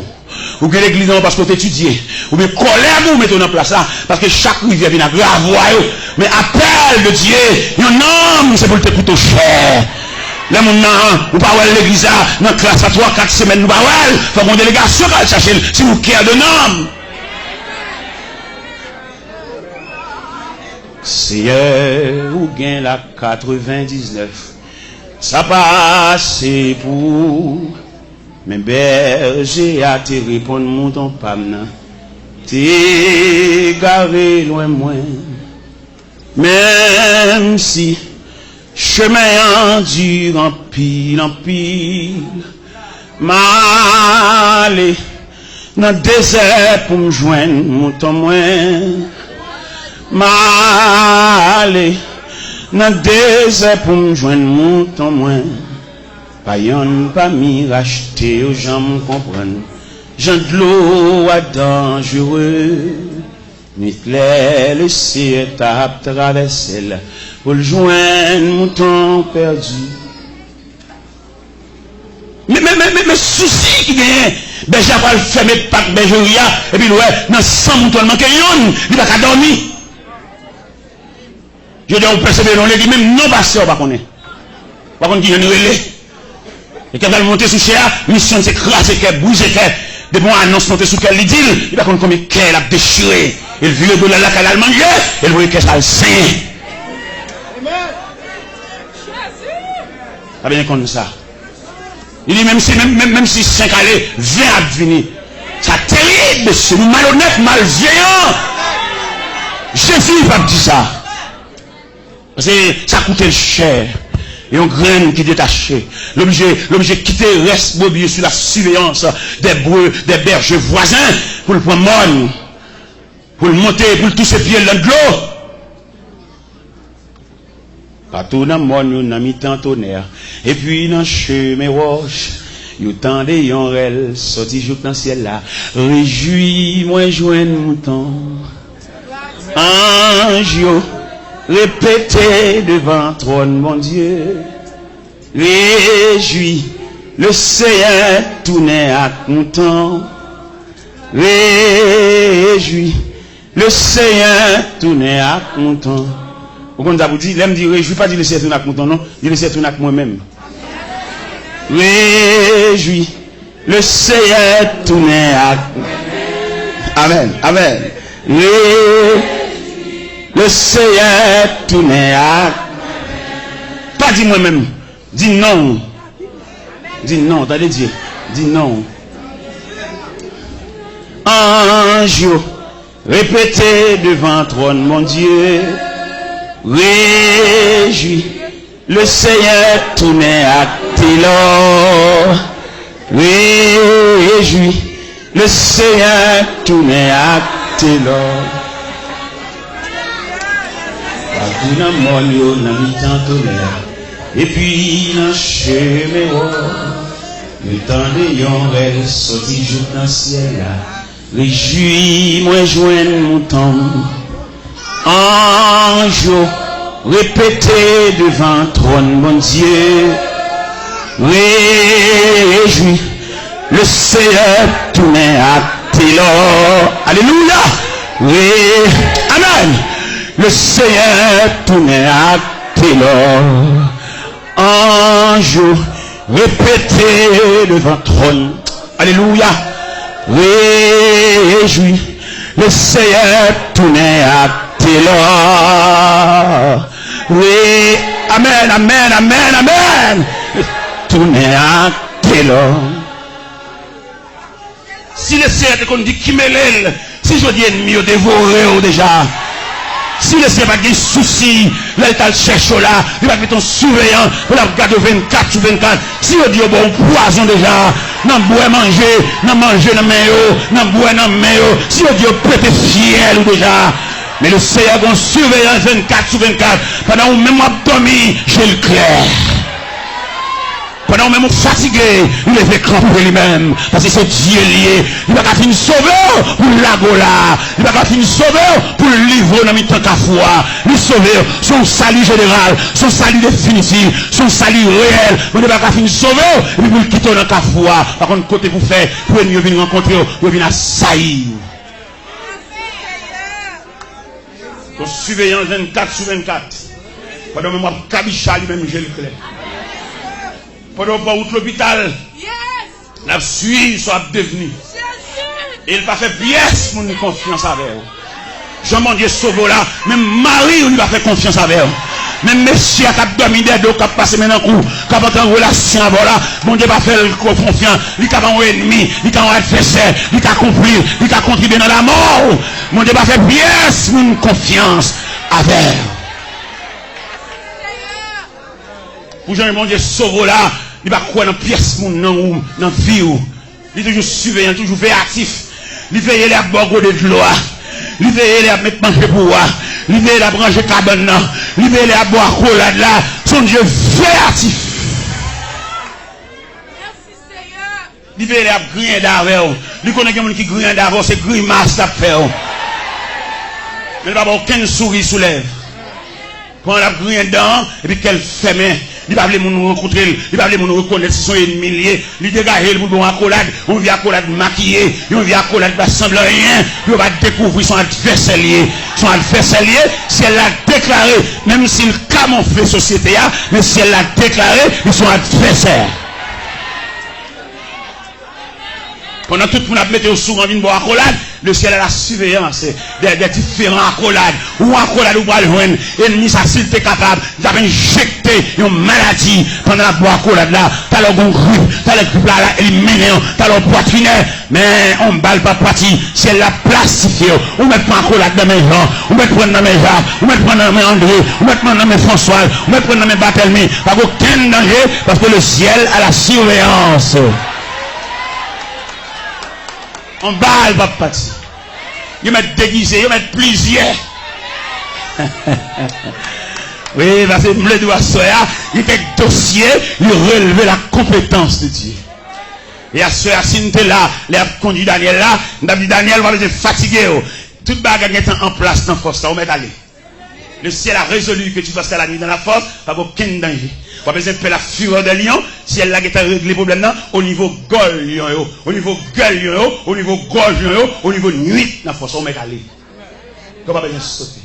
Ou que l'église non parce qu'on t'étudie. Ou bien colère vous mettez en place là. Parce que chaque rivière vient à gravoyer. Mais appel de Dieu. Non, c'est pour le coûter cher. Là, mon ou pas l'église dans la classe à 3-4 semaines, nous pas il faut qu'on délégation va chercher si vous care de nom. Seigneur, ou gain la 99, ça passe pour mes bergers à te répondre, mon ton pamna. T'es garé loin moins, même si chemin dur en pile, m'aller dans le désert pour me joindre, mon temps moins. M'aller dans le désert pour me joindre, mon temps moins. Pas yon, pas m'y racheter, aux gens me comprennent. Jean de l'eau à dangereux. Nuit claire, le ciel tape traversé là. Pour le joindre, mon temps perdu. Mais souci qui gagne, ben j'ai pas le fermer pas de bergeria, et puis ouais, dans 100 moutons, manque yon, il va pas dormir. Je dis, on persévère dans l'église, même non passé, on va connaître. Par contre, il y a une relais. Et quand elle monte sous cher, mission c'est craser, qu'elle bouge, qu'elle, de bon annonce monter sous quelle l'idylle, il va connaître combien qu'elle a déchiré. Il vit le dollar là qu'elle a mangé, elle voulait qu'elle soit sain. Pas bien comme ça. Il dit, même si 5 allées, 20 à venir. Ça terrible, c'est malhonnête, malveillant. Jésus pas dit ça. Parce que ça coûtait cher. Et on graine qui détachait. L'objet quitté reste bobillé sur la surveillance des bergers voisins pour le prendre morne, pour le monter, pour le toucher pied dans l'eau. Partout dans le monde, on a mis tant tonnerre. Et puis dans le chemin roche, il tend des yonrels, sorti jour dans le ciel là. Réjouis-moi, joindre mon temps. Ange, répétez devant trône, mon Dieu. Réjouis, le Seigneur tournait à content. Réjouis, le Seigneur tournait à content. Vous avez dit, l'aime dire réjouis, pas dire le Seigneur tourne à content, non. Dire le Seigneur tourne à moi-même. Réjouis, le Seigneur tourne à... Amen, amen. Le Seigneur tourne à... Pas dis moi-même, dis non. Dis non, t'allais dire, dis non. Ange, répétez devant trône, mon Dieu. Réjouis, le Seigneur tourne à Télor. Réjouis, le Seigneur tourne à Télor. Partout dans mon lieu, dans mi temps tonnerre. Et puis dans chemin, le temps de yon rêve sorti jour dans le ciel là. Réjouis, moi joindre mon temps. Ange, répétez devant trône, mon Dieu. Réjouis, le Seigneur tourne à Télor. Alléluia. Amen. Le Seigneur tourne à Télor. Ange, répétez devant trône. Alléluia. Réjouis, le Seigneur tourne à Télor. Oui, amen, amen, amen, amen. Tourne à Télor. Si le Seigneur te dit qui mêle, si je dis ennemi au dévoré déjà. Si le Seigneur n'a pas de soucis, là il t'a cherché là, il va mettre ton surveillant, pour la garder 24 sur 24. Si on dit bon poison déjà, non boire manger, non manger dans main, non boire dans main, si on dit prêter fiel ou déjà. Mais le Seigneur a un surveillant 24 sur 24. Pendant où même dormi, j'ai le clair. Pendant où même fatigué, il est fait cramper lui-même. Parce que c'est Dieu lié. Il va pas finir sauveur pour l'agola. Il va pas finir sauveur pour le livre dans le temps qu'à foi. Le sauveur, son salut général, son salut définitif, son salut réel. Il va pas finir sauveur et puis pour le quitter dans qu'à foi. Par contre, côté vous faire, pour venir rencontrer, vous venir assaillir. Pour surveillant 24 sur 24. Pendant même Kabicha lui-même, j'ai le clair. Pendant qu'on va out l'hôpital, la suivi soit devenu. Et il va faire pièce pour nous confiance avec vous. Jean-Mon-Dieu sauve là, même Marie, on lui va faire confiance avec vous. Même monsieur qui a dormi des deux, qui a passé maintenant coup, qui a en relation avec là, bon Dieu va faire confiance, il a un ennemi, il a un adversaire, il a compris, il a contribué dans la mort. Mon Dieu va faire pièce pour nous confiance avec vous. Pour Jean-Mon Dieu sauve là, il va croire dans pièce dans la vie. Il est toujours surveillant, toujours véatif. Il veille à boire de l'eau. Il veille à mettre manger pour moi. Il veille à brancher cabane. Il veille à boire collade là. Son Dieu véatif. Il veille à griller d'avant. Il connaît quelqu'un qui grille d'avant, c'est grimace à faire. Mais il n'y a pas aucun sourire sous lèvres. Quand on a grillé dedans, et puis qu'elle ferme. Il va nous rencontrer, il va nous reconnaître si son ennemi, il dégage pour une accolade, on vient accolade maquillée, on vient accolade pas semble rien, puis on va découvrir son adversaire lié. Son adversaire lié, si elle l'a déclaré, même s'il camoufle la société, mais si elle l'a déclaré, ils sont adversaires. Pendant tout le monde a mis au sourd en vin boire accolade, le ciel a la surveillance des différents accolades. Ou accolade ou pas le joindre. Ennemi, ça, s'il était capable d'injecter une maladie pendant la boire accolade là. T'as le bon grippe, t'as le grippe là, éliminé, t'as le poitrinaire. Mais on ne balle pas poitrine. Si elle l'a plastifié, on met pas accolade dans mes gens, on met prendre dans mes Jacques, on met prendre dans mes André, on met prendre dans mes François, on met prendre dans mes Barthélemy. Pas aucun danger parce que le ciel a la surveillance. On balle pas parti. Ils mettent déguisé, ils mettent plusieurs. Oui, parce que le doigt soya, il était dossier, il relevait la compétence de Dieu. Et à ce moment là, il a conduit Daniel là, il a dit Daniel va être fatigué. Toute bagarre est en place dans la force, on met aller. Le ciel a résolu que tu passes la nuit dans la force, pas aucun danger. On a besoin de faire la fureur de lion, si elle a réglé le problème là, au niveau gueule lion, au niveau gueule lion, au niveau gorge lion, au niveau nuit dans la force, on met aller. Comment on a besoin de sauter?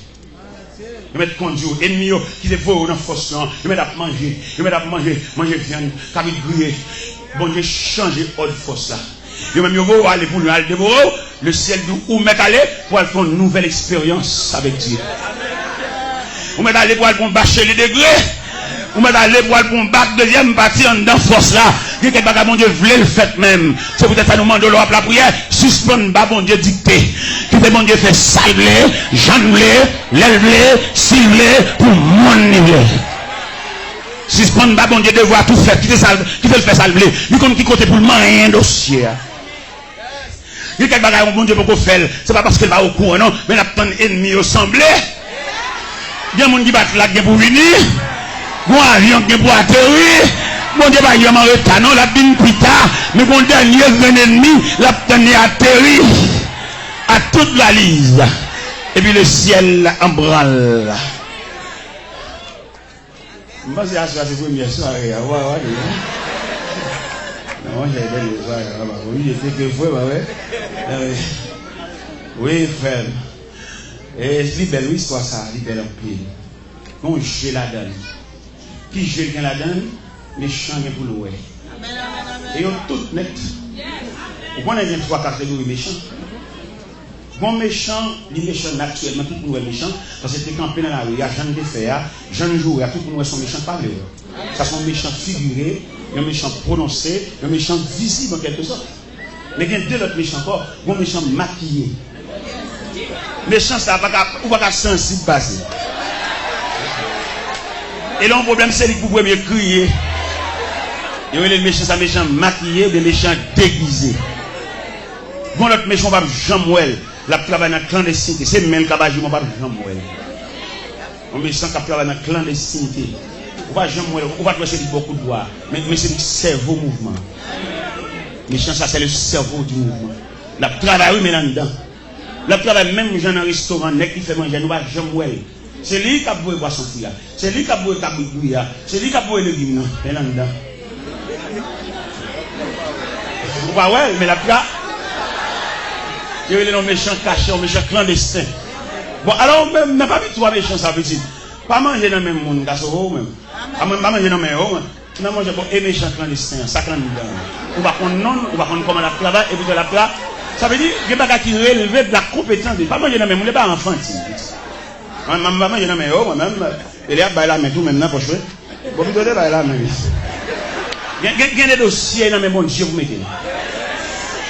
Ils mettent conduire, ennemis qui dévorent dans la force, ils mettent à manger, manger viande, cabine grillée. bon Dieu change ordre force là. Yo même yo aller pour nous aller dévorer le ciel où mettre aller pour faire une nouvelle expérience avec Dieu. Ou mettre aller pour aller bâcher les degrés. Ou mettre aller pour aller battre deuxième partie en dans force là. Quelque bagage bon Dieu voulait le fait même. C'est peut-être ça nous demande de l'eau la prière, suspendre bas bon Dieu dicté. Qui fait bon Dieu fait salver, janouler, l'élever, cibler pour mon niveau. Suspendre bas bon Dieu devoir tout faire, qui fait le faire salver. Lui comme qui côté pour le rien dossier. Il y a quelque chose bon Dieu pour faire. C'est pas parce qu'il va au courant non, mais la prendre ennemi au semblé. Il y a des gens qui battent là pour venir. Bon avion qui pour atterrir. Bon Dieu va y avoir un retard non, la bin pita, mais bon dernier grand ennemi, la tenue atterri à toute la lise. Et puis le ciel en branle. Moi c'est à c'est première soirée. Non, j'ai bien les soirées. Oui, j'étais que fois, ouais. Oui, frère. Et c'est belle histoire ça, c'est belle en pile. On joue la donne. Qui joue quelqu'un la donne? Méchant pour l'oué. Et ils ont tout net. Vous connaissez trois catégories méchants. Bon méchant, les méchants naturellement, tout le monde est méchant. Parce que c'est campé dans la rue, il y a gens de faire, gens de jouer, tout le monde sont méchants par eux. Ça sont méchants figurés, un méchant prononcé, un méchant visible en quelque sorte. Mais il y a deux autres méchants encore, bon méchant maquillé. Méchant, ça va pas sensible passer. Et là, le problème, c'est que vous pouvez mieux crier. Et les méchants, ça méchant maquillé, des méchants déguisés. Bon, l'autre méchant va Jean-Mouel, la travail dans la clandestinité. C'est même le cabage, on va Jean-Mouel. Un méchant qui travaille dans la clandestinité. On va Jean-Mouel, on va trouver beaucoup de voix. Mais c'est le cerveau mouvement. Méchant, ça, c'est le cerveau du mouvement. La travail, mais là-dedans. La travail, même dans un restaurant, qui fait manger, nous va Jean-Mouel. C'est lui qui a beau boire son fouillard. C'est lui qui a beau bouillir. C'est lui qui a beau le guimnon. Et là-dedans. Vous voyez, mais la plat. Il y a des méchants cachés, des méchants clandestins. Bon, alors, même, n'a pas vu trois méchants, ça veut dire. Pas manger dans le même monde, dans ce même. Pas manger dans le même monde. Non, manger pour les méchants clandestins, ça clandestin. On va prendre non, on va prendre comment la travail, et puis de la plat. Ça veut dire qu'il y a des gens qui relèvent de la compétence. Pas manger dans le même monde, pas enfantine. Maman, je n'ai pas moi-même. Il y a la main tout même, pour jouer. Bon, vous donnez la main. Il y a des dossiers dans mes bon Dieu, vous mettez.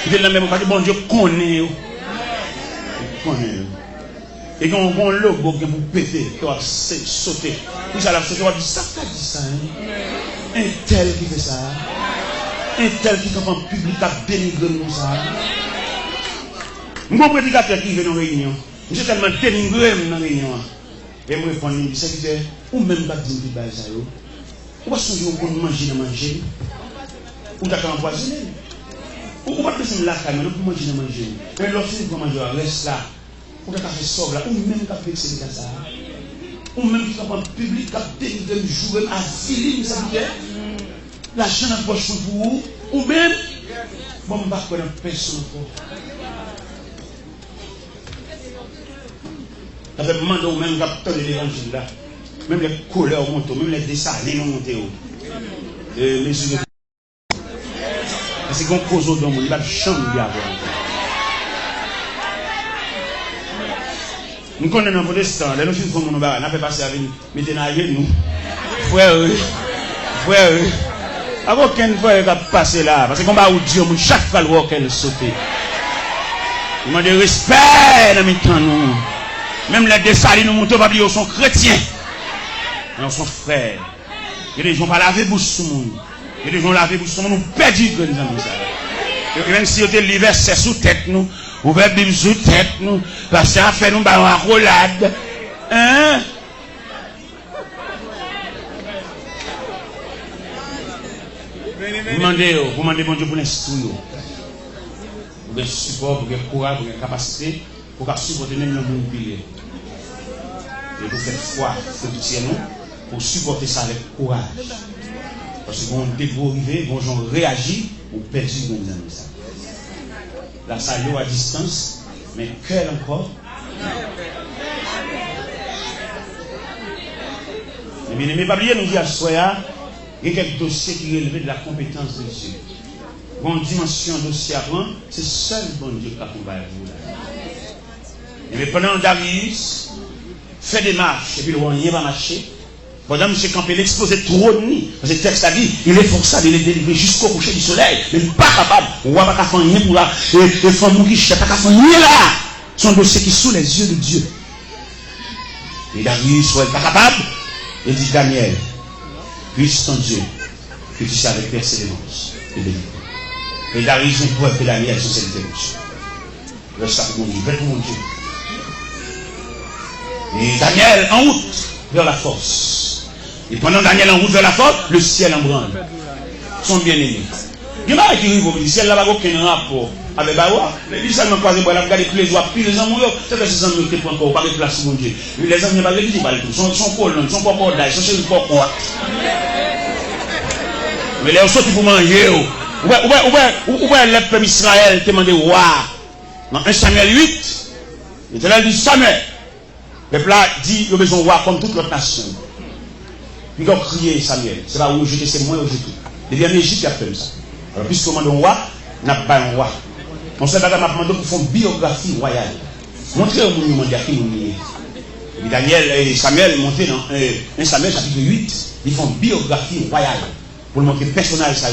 Il y a des bon Dieu connaît. Et quand on le logo qui vous péter, qui va sauter. Vous allez sauter, vous allez dire ça, ça dit ça. Un tel qui fait ça. Un tel qui est en public à dénigrer nous ça. Mon prédicateur qui vient en réunion. Je suis tellement dénigré dans la réunion. Et moi, je réponds, secrétaire, ou même pas dire que ça. Ou pas songer qu'on mange dans manger. Ou t'as empoisonné. Ou pas laisser la caméra pour manger dans manger. Mais lorsque vous mangez, reste là. Ou t'as fait sauve là. Ou même t'as fait excès de ça. Ou même qui en public, t'as dénigré, jouer à filer, ça veut dire. La chaîne à poche pour vous. Ou même, bon, je ne vais pas connaître personne. Ça fait demander au même capteur de l'évangile là. Même les couleurs montent, même les dessalines montent. Messieurs, c'est qu'on cause au don, il va chambre bien. Nous connaissons un protestant, là nous faisons comme nous barrons, nous fait passer avec nous, mettez dans nous. Frère, avant qu'un frère va passer là, parce qu'on va où Dieu, chaque fois le voit qu'elle saute. Il m'a dit respect dans mes temps nous. Même les dessalines, nous montons pas, ils sont chrétiens. Ils sont frères. Il y a des gens qui ne laver bouche sur le monde. Il y a des gens qui laver bouche sur le monde, nous perdons que nous avons ça. Et même si vous avez l'hiver, c'est sous tête nous. Vous avez Bible sous tête nous. Parce que ça fait nous une rolade. Hein? Vous demandez bon Dieu pour l'instruire. Pour le support, pour le courage, pour la capacité, pour supporter même le monde pilier. Et pour faire foi, nous, pour supporter ça avec courage. Parce que quand vous arrivez, quand on réagit, vous perdez dans ça. La salle à distance, mais cœur encore. Mais bien, pas oublier, nous dire à Soya, il y a quelques dossiers qui relèvent de la compétence de Dieu. Bon dimension dossier à prendre, c'est seul bon Dieu qui accompagne vous là. Et mais pendant Darius fait des marches, et puis le roi n'y va marcher. Pendant M. Campé l'exposé trop de nuit. Parce que le texte a dit, il est forçé de les délivrer jusqu'au coucher du soleil. Mais il n'est pas capable. On ne va pas faire rien pour là. Et les femmes qui ne pas faire rien là. Son dossier qui est sous les yeux de Dieu. Et Darius soit pas capable. Il dit, Daniel, puisse ton Dieu que tu sais avec persévérance et délivrer. Et Darius ne pouvait que Daniel sur cette dévotion. Le sac mon Dieu, vers mon Dieu. Et Daniel en route vers la force. Et pendant Daniel en route vers la force, le ciel en branle. Son bien-aimé. Il n'y a pas qui arrive au ciel, là, il n'y a aucun rapport avec Bawa. Les gens ne croisent pas, ils regardent tous les jours, puis les hommes, c'est que ces hommes qui prennent encore, pas de place pour mon Dieu. Les hommes ne pas l'église, pas tout. Son colon, son portail, son chez pas quoi. Mais les autres, pour manger, où est le peuple Israël qui demande roi? Dans 1 Samuel 8, l'Éternel dit Samuel. Le peuple dit, il a besoin de roi comme toute l'autre nation. Puis il a crié Samuel. C'est là où jeter, c'est moi où jeter. Les bien en Égypte, il a fait ça. Alors, puisque on a un roi, n'a pas un roi. On sait pas qu'on m'a demandé pour faire une biographie royale. Montrez au monde mondial qui nous est. Et Daniel et Samuel montaient dans 1 Samuel chapitre 8. Ils font une biographie royale. Pour le montrer personnage, ça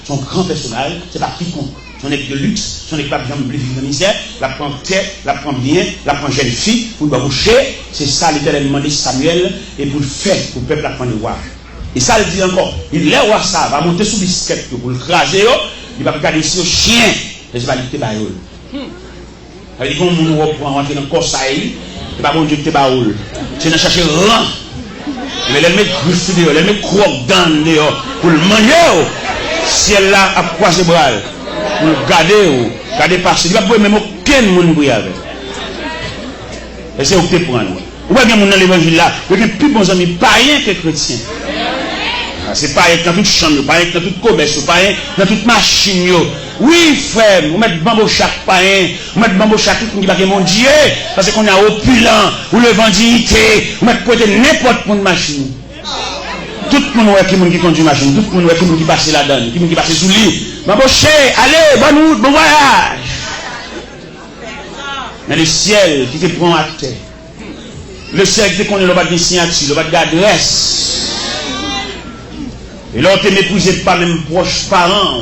son grand personnage, c'est pas quiconque. Son équipe de luxe, son équipe de jambe vivre dans le misère, la prend terre, la prend bien, la prend jeune fille, pour le boucher. C'est ça l'Éternel demandé Samuel et pour le faire, pour le peuple la prendre voir. Et ça, il dit encore, il les roi ça, va monter sous bisquette pour le craser, il va regarder ici au chien, et je vais aller te baïol. Il dit, comme nous pour rentrer dans le corps, ça c'est pas bon Dieu que te baïol. C'est de chercher rang. Mais les mecs griffes dehors, les mecs croquent dans dehors, pour le manger, si elle là a croisé bras, pour le garder passer. Il va pas même aucun monde pour y aller. Et c'est où tu prends. Ou bien mon dans l'évangile là, il y a plus bons amis païens que chrétiens. C'est pas dans toute chambre, pas dans toute commerce, pas dans toute machine. Oui, frère, vous mettez bambou chaque païen, vous mettez bambou chaque tout qui va mon Dieu, parce qu'on a opulent, ou le vendité, vous mettez côté n'importe quelle machine. Tout le monde qui conduit machine, tout le monde qui passe la donne, qui passe sous lit. Bambou cher, allez, bonne route, bon voyage. Dans le ciel qui te prend à terre. Le ciel qui te connaît le bas de signature, le bas d'adresse. Et là, on te méprisé par même proches parents.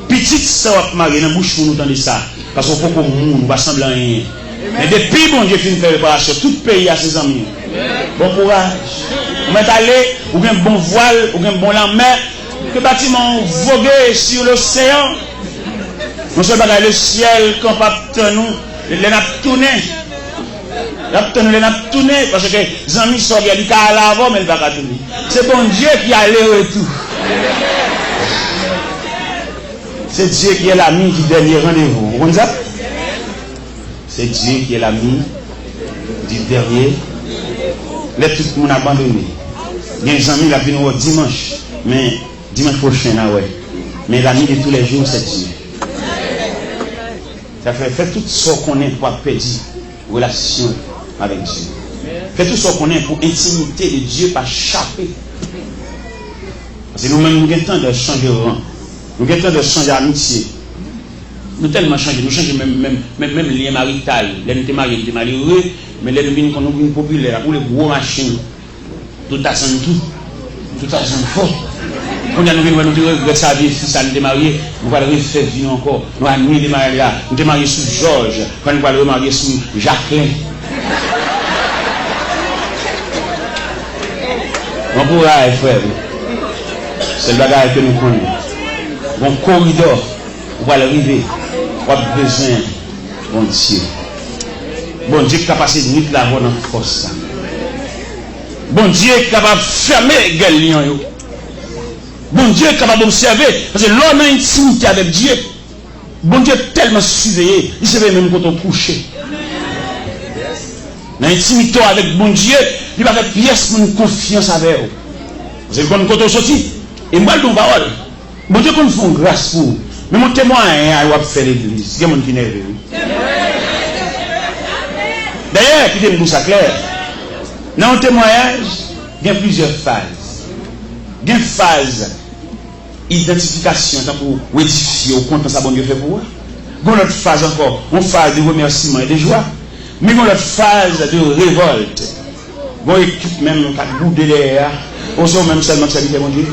Petite sœur mariée dans la bouche pour nous entendre ça. Parce qu'on faut qu'on nous va sembler rien. Mais depuis bon Dieu finit de faire réparation, tout pays a ses amis. Bon courage. Vous mettez aller, ou bien bon voile, ou bien bon la mer. Que bâtiment voguer sur l'océan. Non seulement le ciel, quand pas nous, les nappes tournées. Les nappes tournées, parce que les amis sont il y a du cas à l'avant, mais il va pas tourner. C'est bon Dieu qui a l'air et tout. C'est Dieu qui est l'ami du dernier rendez-vous. Vous comprenez ça? C'est Dieu qui est l'ami du dernier. Là, tout le monde a abandonné. Il y a des amis qui viennent au dimanche. Mais dimanche prochain, là, ouais. Mais l'ami de tous les jours, c'est Dieu. Ça fait tout ce qu'on est pour perdre relation avec Dieu. Fait tout ce qu'on est pour intimité de Dieu par chapé. Parce que nous-mêmes, nous avons le temps de changer de rang. Nous avons le temps de changer d'amitié. Nous tellement changé, nous changeons même lien marital. Les nous sommes mariés, nous sommes malheureux, mais les nous sommes populaires, pour les gros machines. Tout à son tout à son fort. Quand nous regrettons sa vie, si ça nous est marié, nous allons refaire vie encore. Nous allons nous démarrer là. Nous sommes mariés sous Georges, quand nous allons marier sous Jacqueline. Bon courage, frère. C'est le bagage que nous connaissons. Bon corridor, on va l'arriver. On a besoin, bon Dieu. Bon Dieu qui a passé une nuit là-bas dans la force. Bon Dieu qui est capable de fermer les gueules. Bon Dieu est capable d'observer. Parce que l'homme a une intimité avec Dieu. Bon Dieu est tellement surveillé. Il se fait même quand on couche. Dans l'intimité avec bon Dieu, il va faire pièce pour une confiance avec vous. Parce que quand on sortit, et moi, je dis parole. Bon Dieu, qu'on fait grâce pour vous. Mais mon témoin, il va faire l'église. Il y a des gens qui nerveux. D'ailleurs, écoutez-moi tout ça clair. Dans le témoignage, il y a plusieurs phases. Il y a une phase identification pour édifier au compte ça bon Dieu fait pour vous. Bon l'autre phase encore, une phase de remerciement et de joie, mais bon l'autre phase de révolte. Bon équipe même qui bout de l'air, on sait même seulement que ça fait mon Dieu.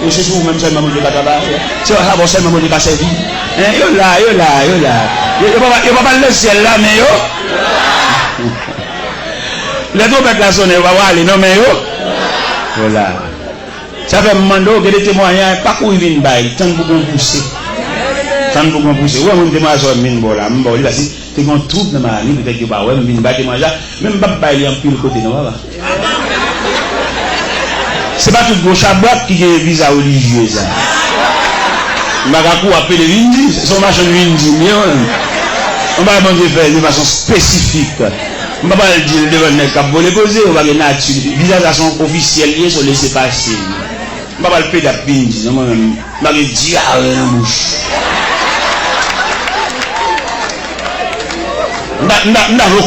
Et c'est tout même seulement mon Dieu qui travaille. C'est ça bon seulement mon Dieu qui servi. Yo là. Yo pas le ciel là mais yo. Les deux bêtes la zone va aller non mais yo. Voilà. Ça fait mando que les témoignages pas courir une baille, tant beaucoup pousser. Tant beaucoup pousser. Ouais, on témoigne sur mine bola, m'bo là si c'est qu'on trouve dans ma vie peut-être que pas ouais, mine baille témoignage, même pas baille en pile côté non va. C'est pas tout gauche à boîte qui est visa religieux ça. Magakou appelle Windy, son machin Windy, on va manger faire de façon spécifique. On va pas le dire devant le cap pour les poser, on va les nature. Visage officielle lié sur laisser passer. On va pas le payer d'apinji, non moi-même. On va le dire dans la bouche. On va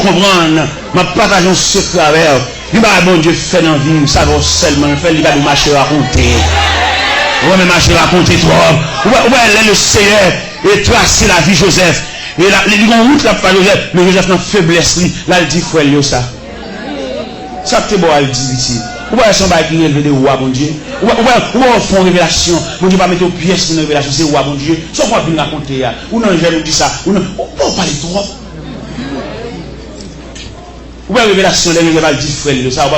comprendre, ma partage un secret avec. Il va bon Dieu fait dans la vie, ça va seulement faire, il va nous marcher raconter. On va même marcher raconter trop. On va aller le Seigneur et tracer la vie Joseph. Et là, les gens route là pas Joseph, mais Joseph n'a faiblesse là il dit frère yo ça. Ça c'est bon il dit ici. Ou va son bail qui élevé de roi bon Dieu. Ou va font révélation. Bon Dieu pas mettre aux pièces pour une révélation, c'est roi bon Dieu. Soit quoi bien raconter là. Ou non je nous dis ça. Ou non on parler trop. Ou va révélation les gens va dire frère yo ça.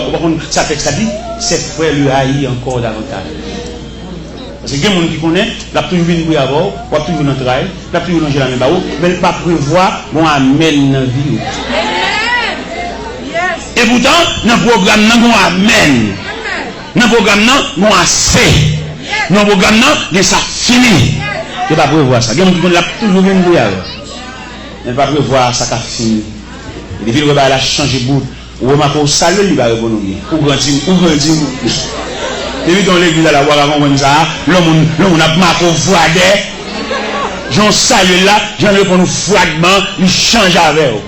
Ça texte ça dit c'est frère lui haï encore davantage. Parce que il y a des gens qui connaissent, la plus vite pour avoir, la plus vite dans le travail, la plus vite dans la même barreau, mais pas prévoir, bon amène dans la vie. Et pourtant, dans le programme, nous amène. Dans le programme, nous assez. Dans le programme, nous ça fini. Il ne pas prévoir ça. Il y a des gens qui connaissent la plus vite pour avoir. Il ne pas prévoir ça qui a fini. Il dit qu'il va changer de bout. Ou remarquez au salut, il va répondre bien. Ou grandir. Et puis dans l'église à la voix avant comme ça, l'homme a marqué au froidé. J'en salue là, j'en ai pour nous fragments, il change avec eux.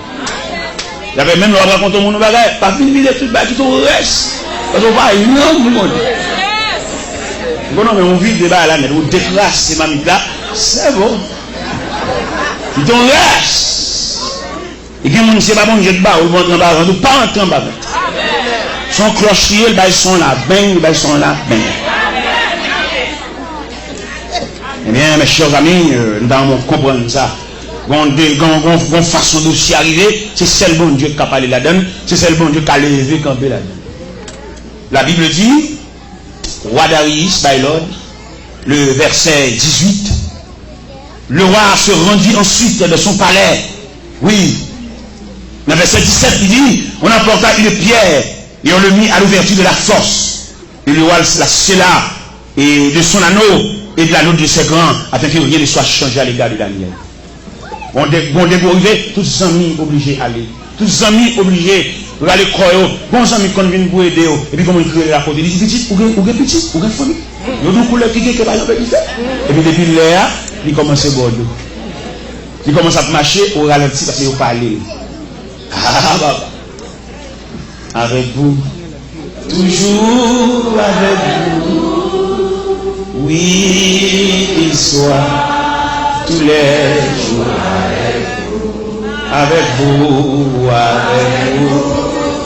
Il y avait même le raconte au monde, pas fini de tout le qui tout reste. Parce qu'on va non, tout le monde. Bon, non, mais on vit le débat là, mais on déclasse ces mamites là, c'est bon. Il t'en reste. Et puis, on sait pas bon, je te bats, on monte en bas, on ne pas entrer en bas. Son clochier, ils sont là, ils sont là, Eh bien, mes chers amis, nous devons comprendre ça. Une façon de s'y arriver, c'est celle bon Dieu qui a parlé là-dedans, c'est celle bon Dieu qui a levé campé là-dedans. La Bible dit, roi Darius, by Lord, le verset 18, le roi se rendit ensuite de son palais. Oui. Le verset 17, il dit, on apporta une pierre et on le mit à l'ouverture de la force. Et le roi la scella et de son anneau et de l'anneau de ses grands, afin que rien ne soit changé à l'égard de Daniel. Bon dégourvé, tous les amis obligés d'aller. Tous les amis obligés d'aller croire. Bon amis qu'on vient pour aider. Et puis comment ils crient la côte. Il dit petit, ou petit, ou famille. Il y a des couleurs qui sont pas là. Et puis depuis là, il commence à bordeaux. Il commence à marcher au ralenti parce qu'il parle. Ah, baba. Avec vous, toujours avec vous. Oui, il soit tous les jours avec vous,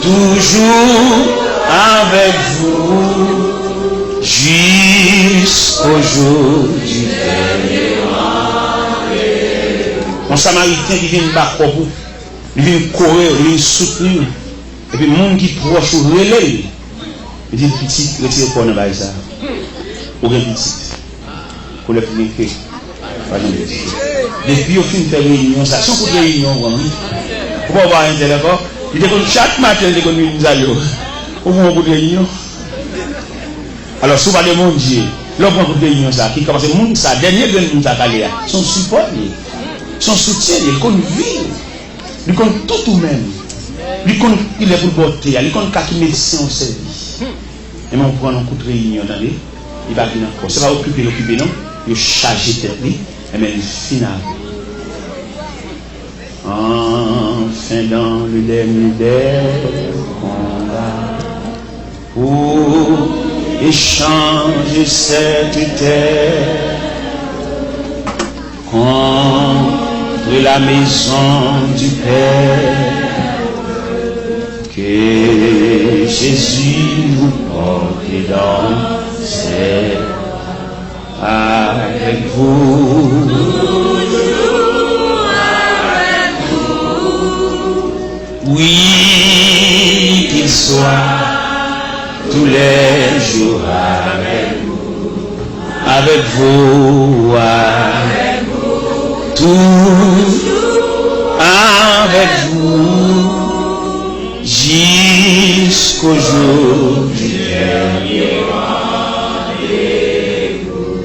toujours avec vous, jusqu'au jour du dernier. Un Samaritain qui vient de battre pour vous, il vient courir, il vient soutenir. Et puis, le monde qui proche ou relève, il dit petit, retire quoi dans ça. Ou bien petit. Pour le finir. Depuis, au fin de réunion, ça, sans coup de réunion, pour avoir un téléphone, il dit que chaque matin, il dit que nous allons. Au moins, coup de réunion. Alors, souvent, le monde dit, l'homme coup de réunion, ça, qui commence, le monde, ça, dernier de nous, ça, son support, son soutien, il compte vivre. Il compte tout ou même. Il est pour le botter, il compte 4 médecins au service. Et on prend un coup de réunion, attendez, il va venir encore. Ce n'est pas occuper, non, il charge tête, et bien il finit. Enfin, dans le dernier des combats, pour échanger cette terre. contre la maison du Père. Que Jésus nous porte dans ses avec vous. Oui, qu'il soit tous les jours avec vous, tout avec vous, jusqu'au jour du dernier.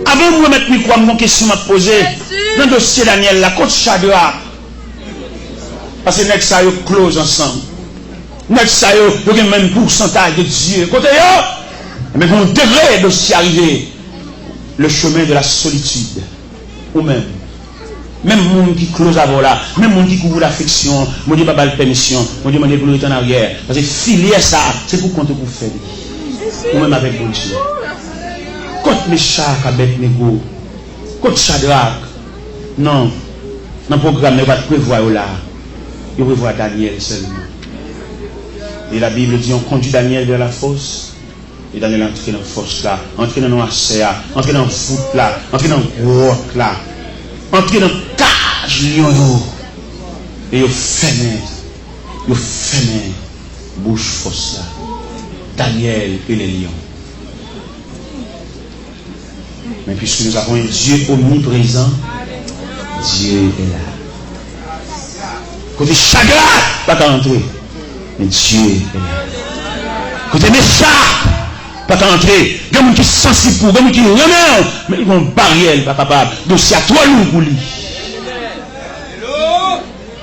Avant de me mettre micro, mon question m'a posé dans le dossier Daniel, la côte Shadrach. Parce que nous sommes close ensemble. Nous sommes le même pourcentage de Dieu. Côté mais vous devrez aussi arriver le chemin de la solitude. Ou même. Même monde qui close avant là, même monde qui couvre l'affection, mon Dieu pas de permission, mon Dieu m'a dit pour retourner en arrière. Parce que filer ça, c'est pour compter pour faire. Ou même avec mon Dieu. Côte Meshach avec Nego, côte Shadrach, non, dans le programme, ne va pas prévoir là. Il prévoit Daniel seulement. Et la Bible dit on conduit Daniel vers la fosse. Et Daniel est entré dans la fosse là, entré dans le noirceur, entré dans le foot là, entré dans le roc là, entré dans le cage lion. Et il fermé bouche fosse là. Daniel et les lions. Mais puisque nous avons un Dieu omniprésent, Dieu est là. Côté Shadrach, pas qu'à entrer. Mais Dieu est là. Côté Meshach, pas qu'à entrer. Il y a des gens qui sont sensibles pour, il y a des gens qui remettent, mais ils vont barrière, pas capable. Donc c'est à toi lourd pour lui.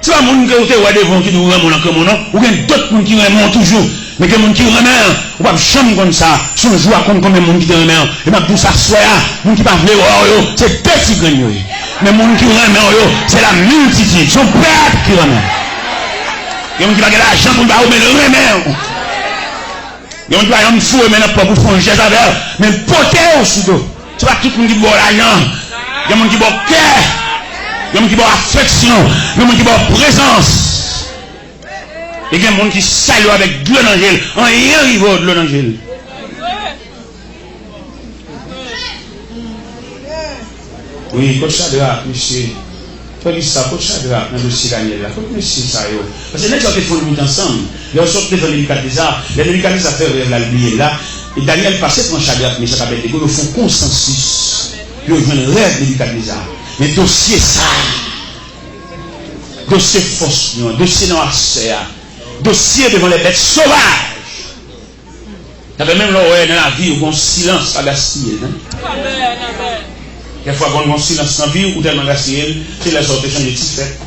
C'est pas les gens qui ont devant qui nous remettent comme non, ou bien d'autres gens qui remettent toujours. Mais il y a des gens qui remettent, ou pas chambre comme ça, son joie comme combien de gens qui remettent. Et bien pour ça, soit les gens qui parlent, c'est petit gagnant. Mais les gens qui remettent, c'est la multitude, son peuple qui remet. Il y a des gens qui ont l'argent pour le remettre. Il y a des gens qui ont fou et pour faire un geste avec eux. Mais porter au sous-dos. C'est pas tout le monde qui boit l'argent. Il y a des gens qui boivent cœur. Il y a des gens qui boivent affection. Il y a des gens qui boivent présence. Il y a des gens qui saluent avec de l'eau d'angèle. En rien riveau de l'eau d'angèle. Oui, comme ça, monsieur. Faut ça, faut Shadrach dans le dossier Daniel là. Faut monsieur ça yo. Parce que les gens qui font le ensemble, ils sont devant les Nebuchadnezzar. Les Nebuchadnezzar fait rêve là oublier là. Et Daniel passait pour Shadrach, mais ça va être ils font consensus. Ils ont le rêve de Nebuchadnezzar. Mais dossier ça. Dossier force, dossier noirceur. Dossier devant les bêtes sauvages. T'avais même là dans la vie où on silence à gaspiller. Amen. Quelquefois, quand on a silence dans la vie, ou tellement gaspillé, c'est la sorte de changer de fait.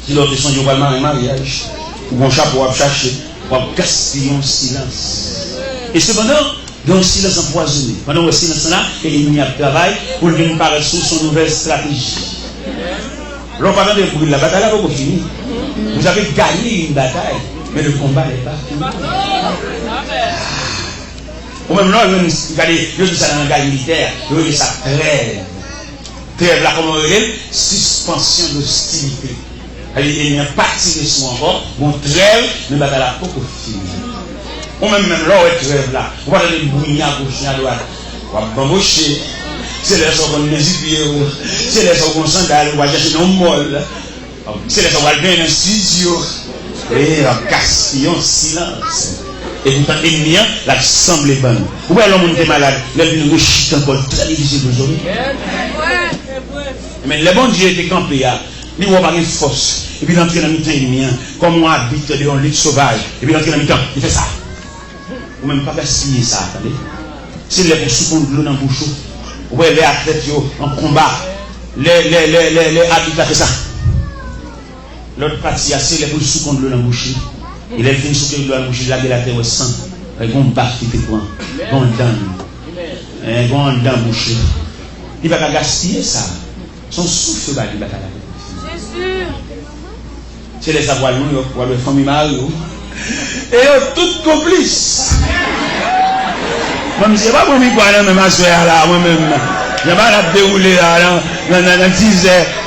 C'est l'autre changer de mariage, ou un chapeau à chercher, ou à gaspiller en silence. Et cependant, il y a un silence empoisonné. Pendant le silence là, il y a un travail pour lui paraître sous son nouvelle stratégie. L'on parle de brûler la bataille, là, vous finir. Vous avez gagné une bataille, mais le combat n'est pas fini. Ou même là, je dis ça dans un gars militaire, je dis ça trêve. Trêve là, comme on regarde, suspension d'hostilité. Il y a parti de soi encore, bon trêve, mais la bataille pas fini. Ou même là, on trêve là, on va aller bouillir à gauche et à droite. On va bamboucher. C'est les gens qui ont des pieds, c'est les gens qui ont sandales, on va chercher nos molles. C'est les gens qui ont bien un studio. Et on gaspille en silence. Et pourtant, l'ennemi, la semble bonne. Ou bien l'homme est malade, l'homme est chute encore très difficile aujourd'hui. Mais le bon Dieu était campé, il n'y a pas de force. Et puis, il entre dans le temps ennemi, comme on habite dans une lutte sauvage. Et puis, il entre dans le temps, il fait ça. Ou même pas gaspiller ça, attendez. C'est les sous de l'eau dans le bouchon. Ou bien les athlètes en combat, les habitants fait ça. L'autre partie, c'est les sous de l'eau dans le bouchon. Il est venu sur le bouche de la terre au sang. Il y a un bac qui fait quoi? Il y a un dent bouché. Il va gaspiller ça. Son souffle va lui battre la tête. C'est les savoirs, pour le famille Mario. Et ils sont tous complices. Moi, je ne sais pas pour moi, même à ce là, moi-même. Je vais dérouler dans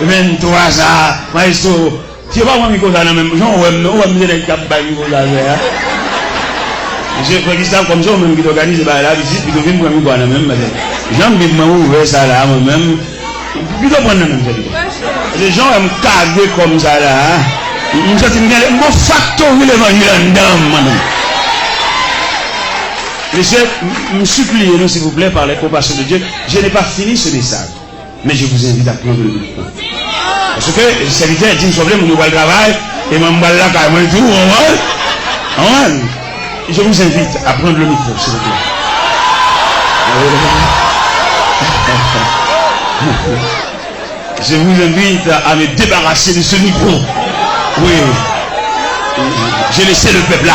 10h23 ça. Maestro, tu vas voir Miko ça dans même genre, on va me dire cap by Miko ça. Je crois que ça comme ça, même qui organise la visite, puis qui vient pour Miko dans même. J'aime bien ouvert ça là, moi-même. Puis de prendre même. Les gens aiment caguer comme ça là. Ils sont un factory l'évangile dedans, Monsieur, me suppliez-nous, s'il vous plaît, par les compassions de Dieu. Je n'ai pas fini ce message. Mais je vous invite à prendre le micro. Parce que le serviteur dit, nous avons le travail, et mon bal là, quand même, tout, je vous invite à prendre le micro, s'il vous plaît. Je vous invite à me débarrasser de ce micro. Oui. J'ai laissé le peuple là.